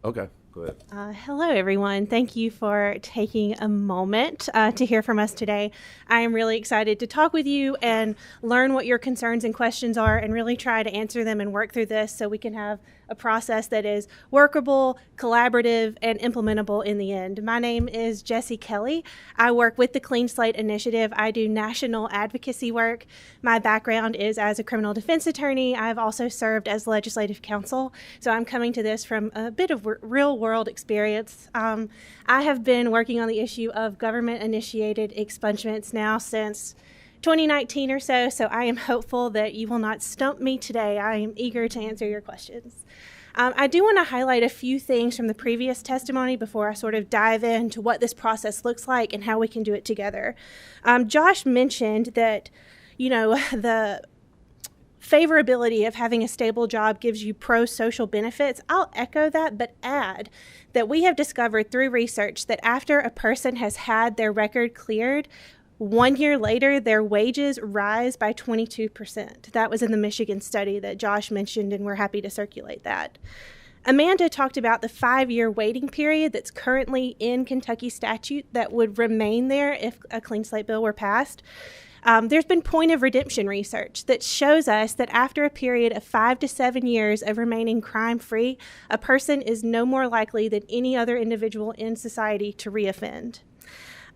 Okay, go ahead. Hello, everyone. Thank you for taking a moment to hear from us today. I am really excited to talk with you and learn what your concerns and questions are and really try to answer them and work through this so we can have a process that is workable, collaborative, and implementable in the end. My name is Jessie Kelly. I work with the Clean Slate Initiative. I do national advocacy work. My background is as a criminal defense attorney. I've also served as legislative counsel, so I'm coming to this from a bit of real-world experience. I have been working on the issue of government-initiated expungements now since 2019 or so I am hopeful that you will not stump me today. I am eager to answer your questions. I do want to highlight a few things from the previous testimony before I sort of dive into what this process looks like and how we can do it together. Josh mentioned that, the favorability of having a stable job gives you pro-social benefits. I'll echo that, but add that we have discovered through research that after a person has had their record cleared, 1 year later, their wages rise by 22%. That was in the Michigan study that Josh mentioned, and we're happy to circulate that. Amanda talked about the 5-year waiting period that's currently in Kentucky statute that would remain there if a clean slate bill were passed. There's been point of redemption research that shows us that after a period of 5 to 7 years of remaining crime-free, a person is no more likely than any other individual in society to reoffend.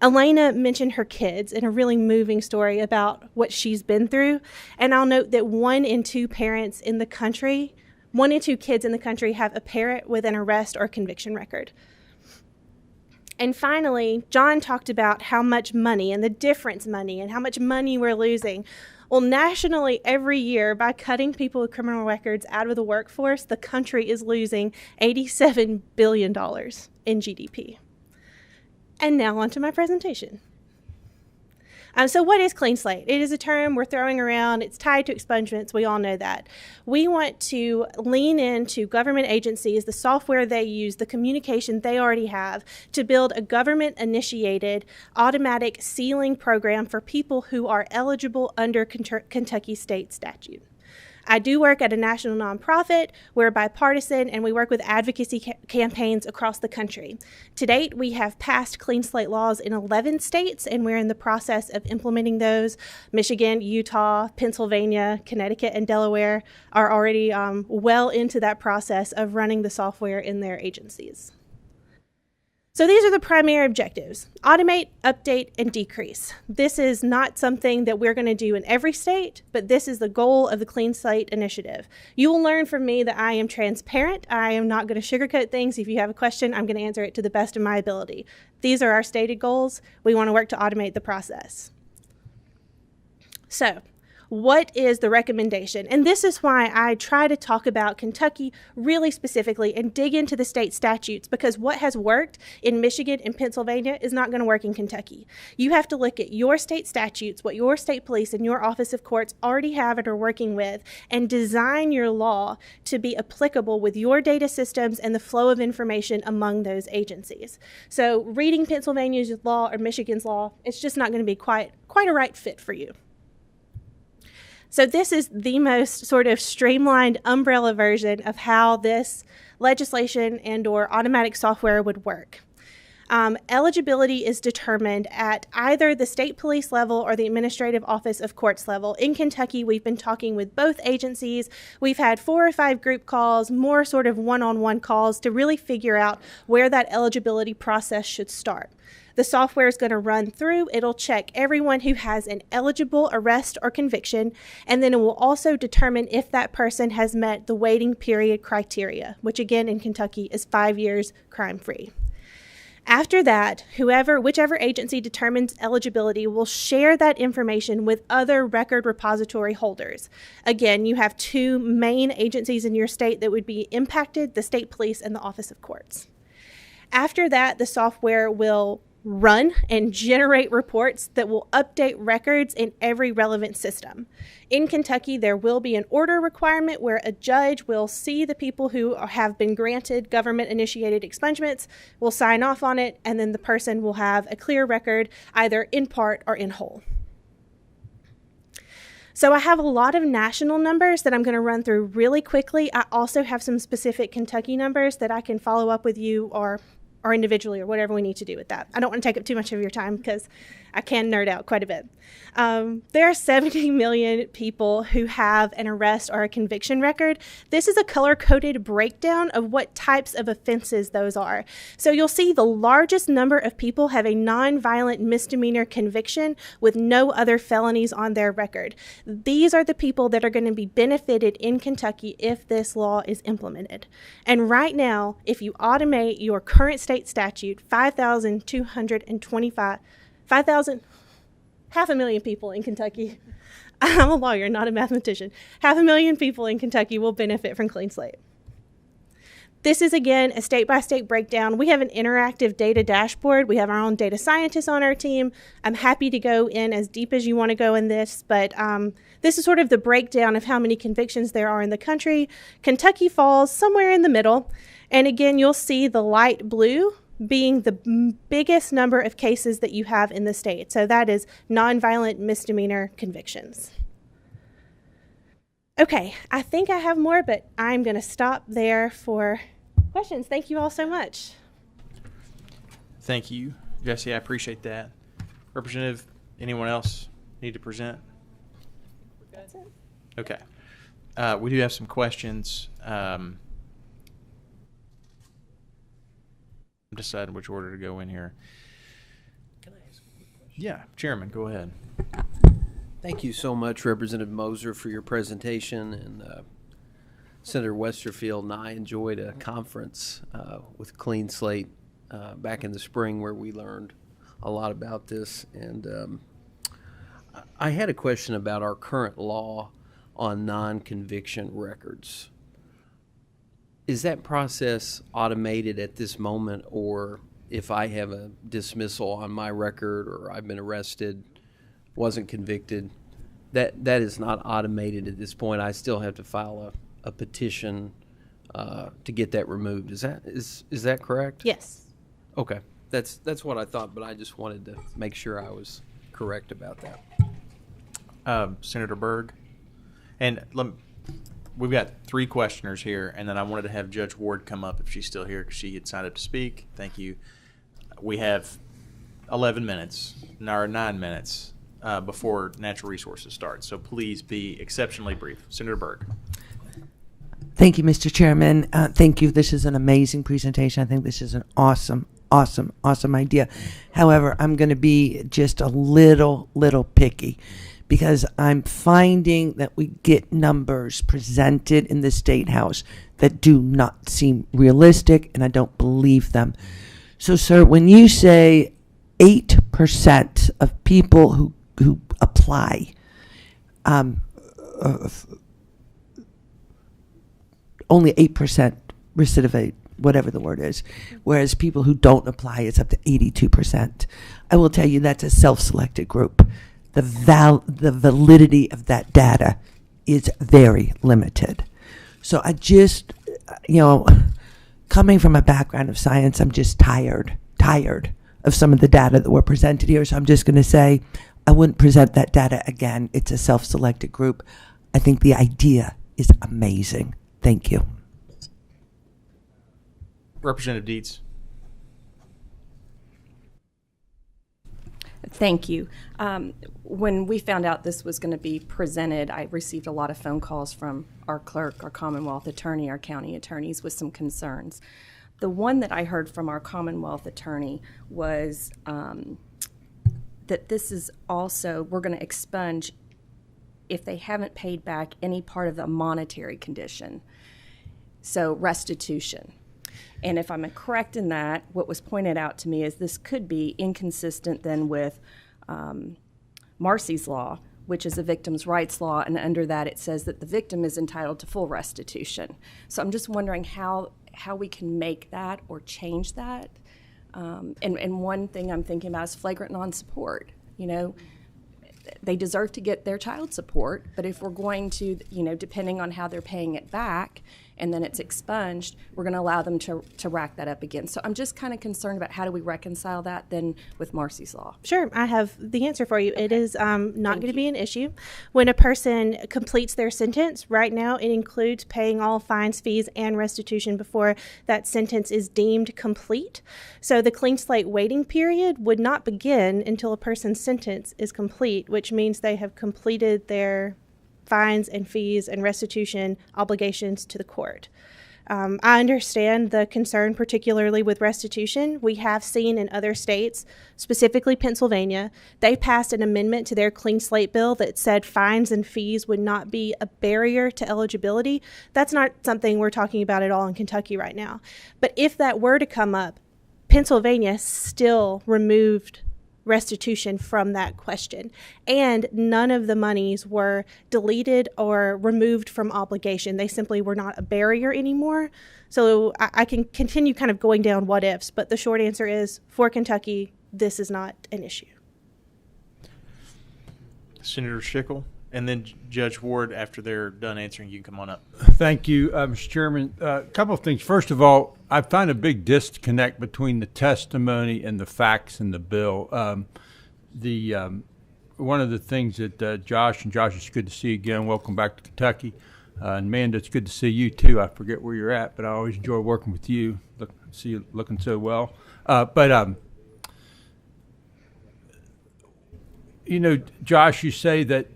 Elena mentioned her kids in a really moving story about what she's been through. And I'll note that 1 in 2 kids in the country have a parent with an arrest or conviction record. And finally, John talked about how much money and the difference money and how much money we're losing. Well, nationally, every year, by cutting people with criminal records out of the workforce, the country is losing $87 billion in GDP. And now on to my presentation. So what is clean slate? It is a term we're throwing around. It's tied to expungements. We all know that. We want to lean into government agencies, the software they use, the communication they already have, to build a government-initiated automatic sealing program for people who are eligible under Kentucky state statute. I do work at a national nonprofit. We're bipartisan, and we work with advocacy campaigns across the country. To date, we have passed clean slate laws in 11 states, and we're in the process of implementing those. Michigan, Utah, Pennsylvania, Connecticut, and Delaware are already well into that process of running the software in their agencies. So these are the primary objectives: automate, update, and decrease. This is not something that we're going to do in every state, but this is the goal of the Clean Slate Initiative. You will learn from me that I am transparent. I am not going to sugarcoat things. If you have a question, I'm going to answer it to the best of my ability. These are our stated goals. We want to work to automate the process. So, what is the recommendation? And this is why I try to talk about Kentucky really specifically and dig into the state statutes, because what has worked in Michigan and Pennsylvania is not going to work in Kentucky. You have to look at your state statutes, what your state police and your office of courts already have and are working with, and design your law to be applicable with your data systems and the flow of information among those agencies. So reading Pennsylvania's law or Michigan's law, it's just not going to be quite a right fit for you. So this is the most sort of streamlined umbrella version of how this legislation and or automatic software would work. Eligibility is determined at either the state police level or the administrative office of courts level. In Kentucky, we've been talking with both agencies. We've had 4 or 5 group calls, more sort of one-on-one calls to really figure out where that eligibility process should start. The software is going to run through. It'll check everyone who has an eligible arrest or conviction, and then it will also determine if that person has met the waiting period criteria, which again in Kentucky is 5 years crime-free. After that, whichever agency determines eligibility will share that information with other record repository holders. Again, you have 2 main agencies in your state that would be impacted: the state police and the office of courts. After that, the software will run and generate reports that will update records in every relevant system. In Kentucky, there will be an order requirement where a judge will see the people who have been granted government-initiated expungements, will sign off on it, and then the person will have a clear record, either in part or in whole. So I have a lot of national numbers that I'm going to run through really quickly. I also have some specific Kentucky numbers that I can follow up with you or individually or whatever we need to do with that. I don't want to take up too much of your time because I can nerd out quite a bit. There are 70 million people who have an arrest or a conviction record. This is a color-coded breakdown of what types of offenses those are. So you'll see the largest number of people have a nonviolent misdemeanor conviction with no other felonies on their record. These are the people that are going to be benefited in Kentucky if this law is implemented. And right now, if you automate your current state statute, 500,000 people in Kentucky. I'm a lawyer, not a mathematician. 500,000 people in Kentucky will benefit from Clean Slate. This is, again, a state-by-state breakdown. We have an interactive data dashboard. We have our own data scientists on our team. I'm happy to go in as deep as you want to go in this, but this is sort of the breakdown of how many convictions there are in the country. Kentucky falls somewhere in the middle. And again, you'll see the light blue being the biggest number of cases that you have in the state. So that is nonviolent misdemeanor convictions. Okay, I think I have more, but I'm going to stop there for questions. Thank you all so much. Thank you, Jesse. I appreciate that. Representative, anyone else need to present? That's it. Okay. We do have some questions. I'm deciding which order to go in here. Can I ask a quick question? Yeah, Chairman, go ahead. Thank you so much, Representative Moser, for your presentation. And Senator Westerfield and I enjoyed a conference with Clean Slate back in the spring where we learned a lot about this. And I had a question about our current law on non-conviction records. Is that process automated at this moment, or if I have a dismissal on my record or I've been arrested, wasn't convicted, that is not automated at this point. I still have to file a petition to get that removed. Is that correct? Yes. Okay, that's what I thought, but I just wanted to make sure I was correct about that. Senator Berg, and we've got 3 questioners here, and then I wanted to have Judge Ward come up if she's still here because she had signed up to speak. Thank you. We have 11 minutes, or 9 minutes before natural resources starts, so please be exceptionally brief. Senator Berg. Thank you, Mr. Chairman. Thank you. This is an amazing presentation. I think this is an awesome idea. However, I'm going to be just a little picky because I'm finding that we get numbers presented in the State House that do not seem realistic, and I don't believe them. So, sir, when you say 8% of people who apply, only 8% recidivate, whatever the word is, whereas people who don't apply, it's up to 82%. I will tell you that's a self-selected group. The validity of that data is very limited. So I just, coming from a background of science, I'm just tired of some of the data that were presented here. So I'm just going to say I wouldn't present that data again. It's a self-selected group. I think the idea is amazing. Thank you. Representative Dietz. Thank you. When we found out this was going to be presented, I received a lot of phone calls from our clerk, our Commonwealth attorney, our county attorneys with some concerns. The one that I heard from our Commonwealth attorney was that this is also, we're going to expunge if they haven't paid back any part of the monetary condition, so restitution. And if I'm correct in that, what was pointed out to me is this could be inconsistent then with Marcy's law, which is a victim's rights law, and under that it says that the victim is entitled to full restitution. So I'm just wondering how we can make that or change that. And one thing I'm thinking about is flagrant non-support. They deserve to get their child support, but if we're going to, depending on how they're paying it back, and then it's expunged, we're going to allow them to rack that up again. So I'm just kind of concerned about how do we reconcile that then with Marcy's law. Sure, I have the answer for you. Okay. It is not going to be an issue. When a person completes their sentence, right now it includes paying all fines, fees, and restitution before that sentence is deemed complete. So the clean slate waiting period would not begin until a person's sentence is complete, which means they have completed their fines and fees and restitution obligations to the court. I understand the concern, particularly with restitution. We have seen in other states, specifically Pennsylvania, they passed an amendment to their clean slate bill that said fines and fees would not be a barrier to eligibility. That's not something we're talking about at all in Kentucky right now. But if that were to come up, Pennsylvania still removed restitution from that question, and none of the monies were deleted or removed from obligation. They simply were not a barrier anymore. So I can continue kind of going down what ifs, but the short answer is for Kentucky, this is not an issue. Senator Schickel, and then Judge Ward, after they're done answering, you can come on up. Thank you, Mr. Chairman. A couple of things. First of all, I find a big disconnect between the testimony and the facts in the bill. One of the things that Josh, it's good to see you again. Welcome back to Kentucky. And Amanda, it's good to see you too. I forget where you're at, but I always enjoy working with you. See you looking so well. Josh, you say that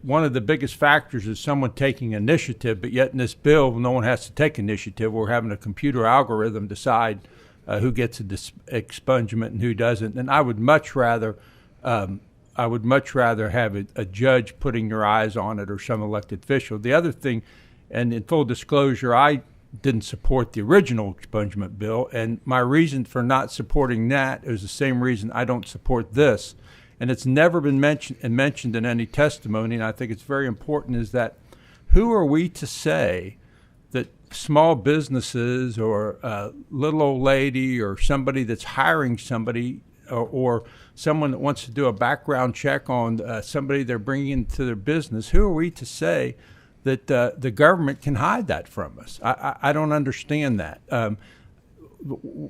one of the biggest factors is someone taking initiative, but yet in this bill, no one has to take initiative. We're having a computer algorithm decide who gets an expungement and who doesn't. And I would much rather have a judge putting their eyes on it or some elected official. The other thing, and in full disclosure, I didn't support the original expungement bill, and my reason for not supporting that is the same reason I don't support this. And it's never been mentioned in any testimony, and I think it's very important, is that who are we to say that small businesses or a little old lady or somebody that's hiring somebody or someone that wants to do a background check on somebody they're bringing into their business, who are we to say that the government can hide that from us? I don't understand that.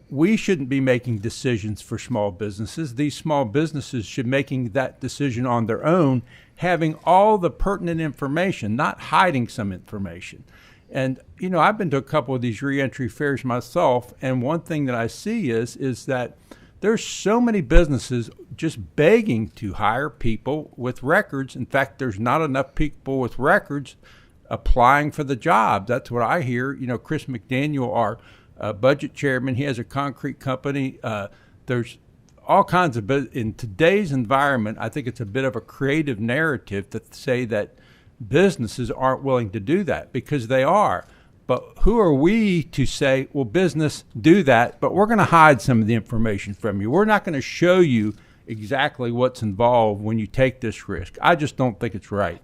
We shouldn't be making decisions for small businesses. These small businesses should be making that decision on their own, having all the pertinent information, not hiding some information. And, you know, I've been to a couple of these reentry fairs myself, and one thing that I see is that there's so many businesses just begging to hire people with records. In fact, there's not enough people with records applying for the job. That's what I hear. You know, Chris McDaniel, our budget chairman, he has a concrete company. There's all kinds of, in today's environment, I think it's a bit of a creative narrative to say that businesses aren't willing to do that, because they are. But who are we to say, well, business, do that, but we're going to hide some of the information from you. We're not going to show you exactly what's involved when you take this risk. I just don't think it's right.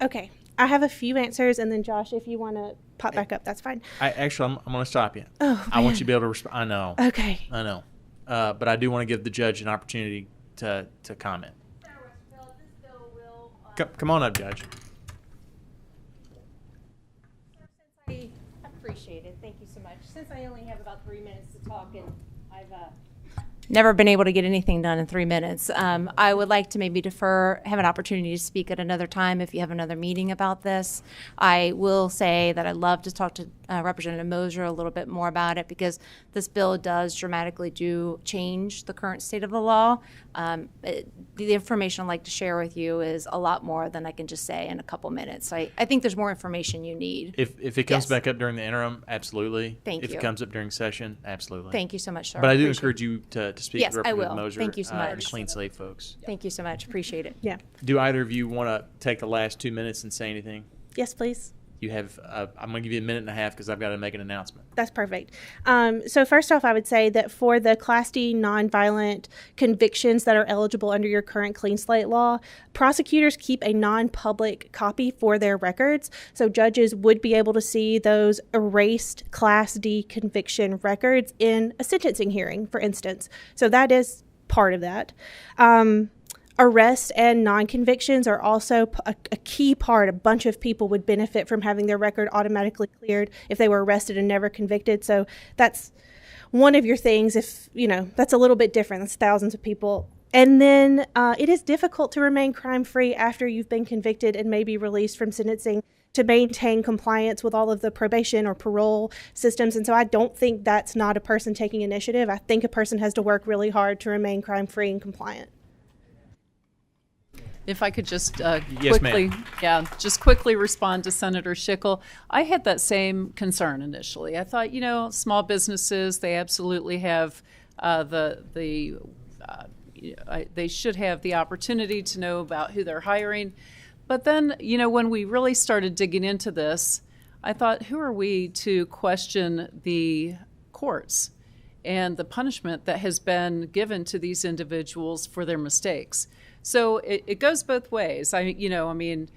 Okay. I have a few answers, and then Josh, if you want to pop back up, that's fine. I'm going to stop you. Oh, I want you to be able to respond. I know. Okay. I know. But I do want to give the judge an opportunity to comment. Come on up, Judge. I appreciate it. Thank you so much. Since I only have about 3 minutes to talk, and I've never been able to get anything done in 3 minutes, I would like to maybe have an opportunity to speak at another time if you have another meeting about this. I will say that I'd love to talk to Representative Moser a little bit more about it, because this bill does dramatically change the current state of the law. The information I'd like to share with you is a lot more than I can just say in a couple minutes. I think there's more information you need. If it comes back up during the interim, absolutely. Thank you. If it comes up during session, absolutely. Thank you so much, sir. But I do encourage you to speak Yes, to Representative I will. Moser, Thank you so much. the Clean Slate folks. Thank you so much. Appreciate it. Yeah. Do either of you want to take the last 2 minutes and say anything? Yes, please. You have. I'm going to give you a minute and a half because I've got to make an announcement. That's perfect. So first off, I would say that for the Class D nonviolent convictions that are eligible under your current Clean Slate law, prosecutors keep a non-public copy for their records. So judges would be able to see those erased Class D conviction records in a sentencing hearing, for instance. So that is part of that. Arrests and non-convictions are also a key part. A bunch of people would benefit from having their record automatically cleared if they were arrested and never convicted. So that's one of your things. If, you know, that's a little bit different. That's thousands of people. And then it is difficult to remain crime-free after you've been convicted and may be released from sentencing to maintain compliance with all of the probation or parole systems. And so I don't think that's not a person taking initiative. I think a person has to work really hard to remain crime-free and compliant. If I could just Yes, quickly, just quickly respond to Senator Schickel. I had that same concern initially. I thought, you know, small businesses, they absolutely have they should have the opportunity to know about who they're hiring. But then, you know, when we really started digging into this, I thought, who are we to question the courts and the punishment that has been given to these individuals for their mistakes? So it goes both ways. The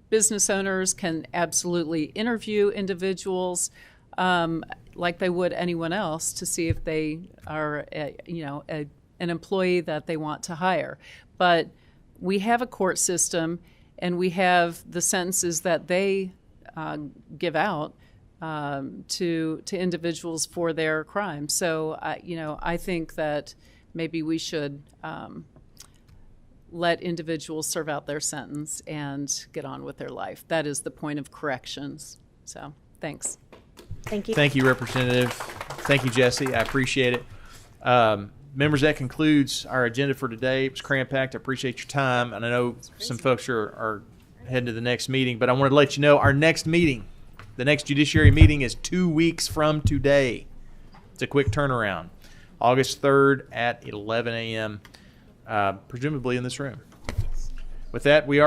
business owners can absolutely interview individuals like they would anyone else to see if they are, an employee that they want to hire. But we have a court system, and we have the sentences that they give out to individuals for their crimes. So, I think that maybe we should let individuals serve out their sentence and get on with their life. That is the point of corrections. So, thanks. Thank you. Thank you, Representative. Thank you, Jesse. I appreciate it. Members, that concludes our agenda for today. It was cram-packed. I appreciate your time. And I know some folks are heading to the next meeting, but I wanted to let you know our next meeting, the next Judiciary meeting, is 2 weeks from today. It's a quick turnaround. August 3rd at 11 a.m., presumably in this room. With that, we are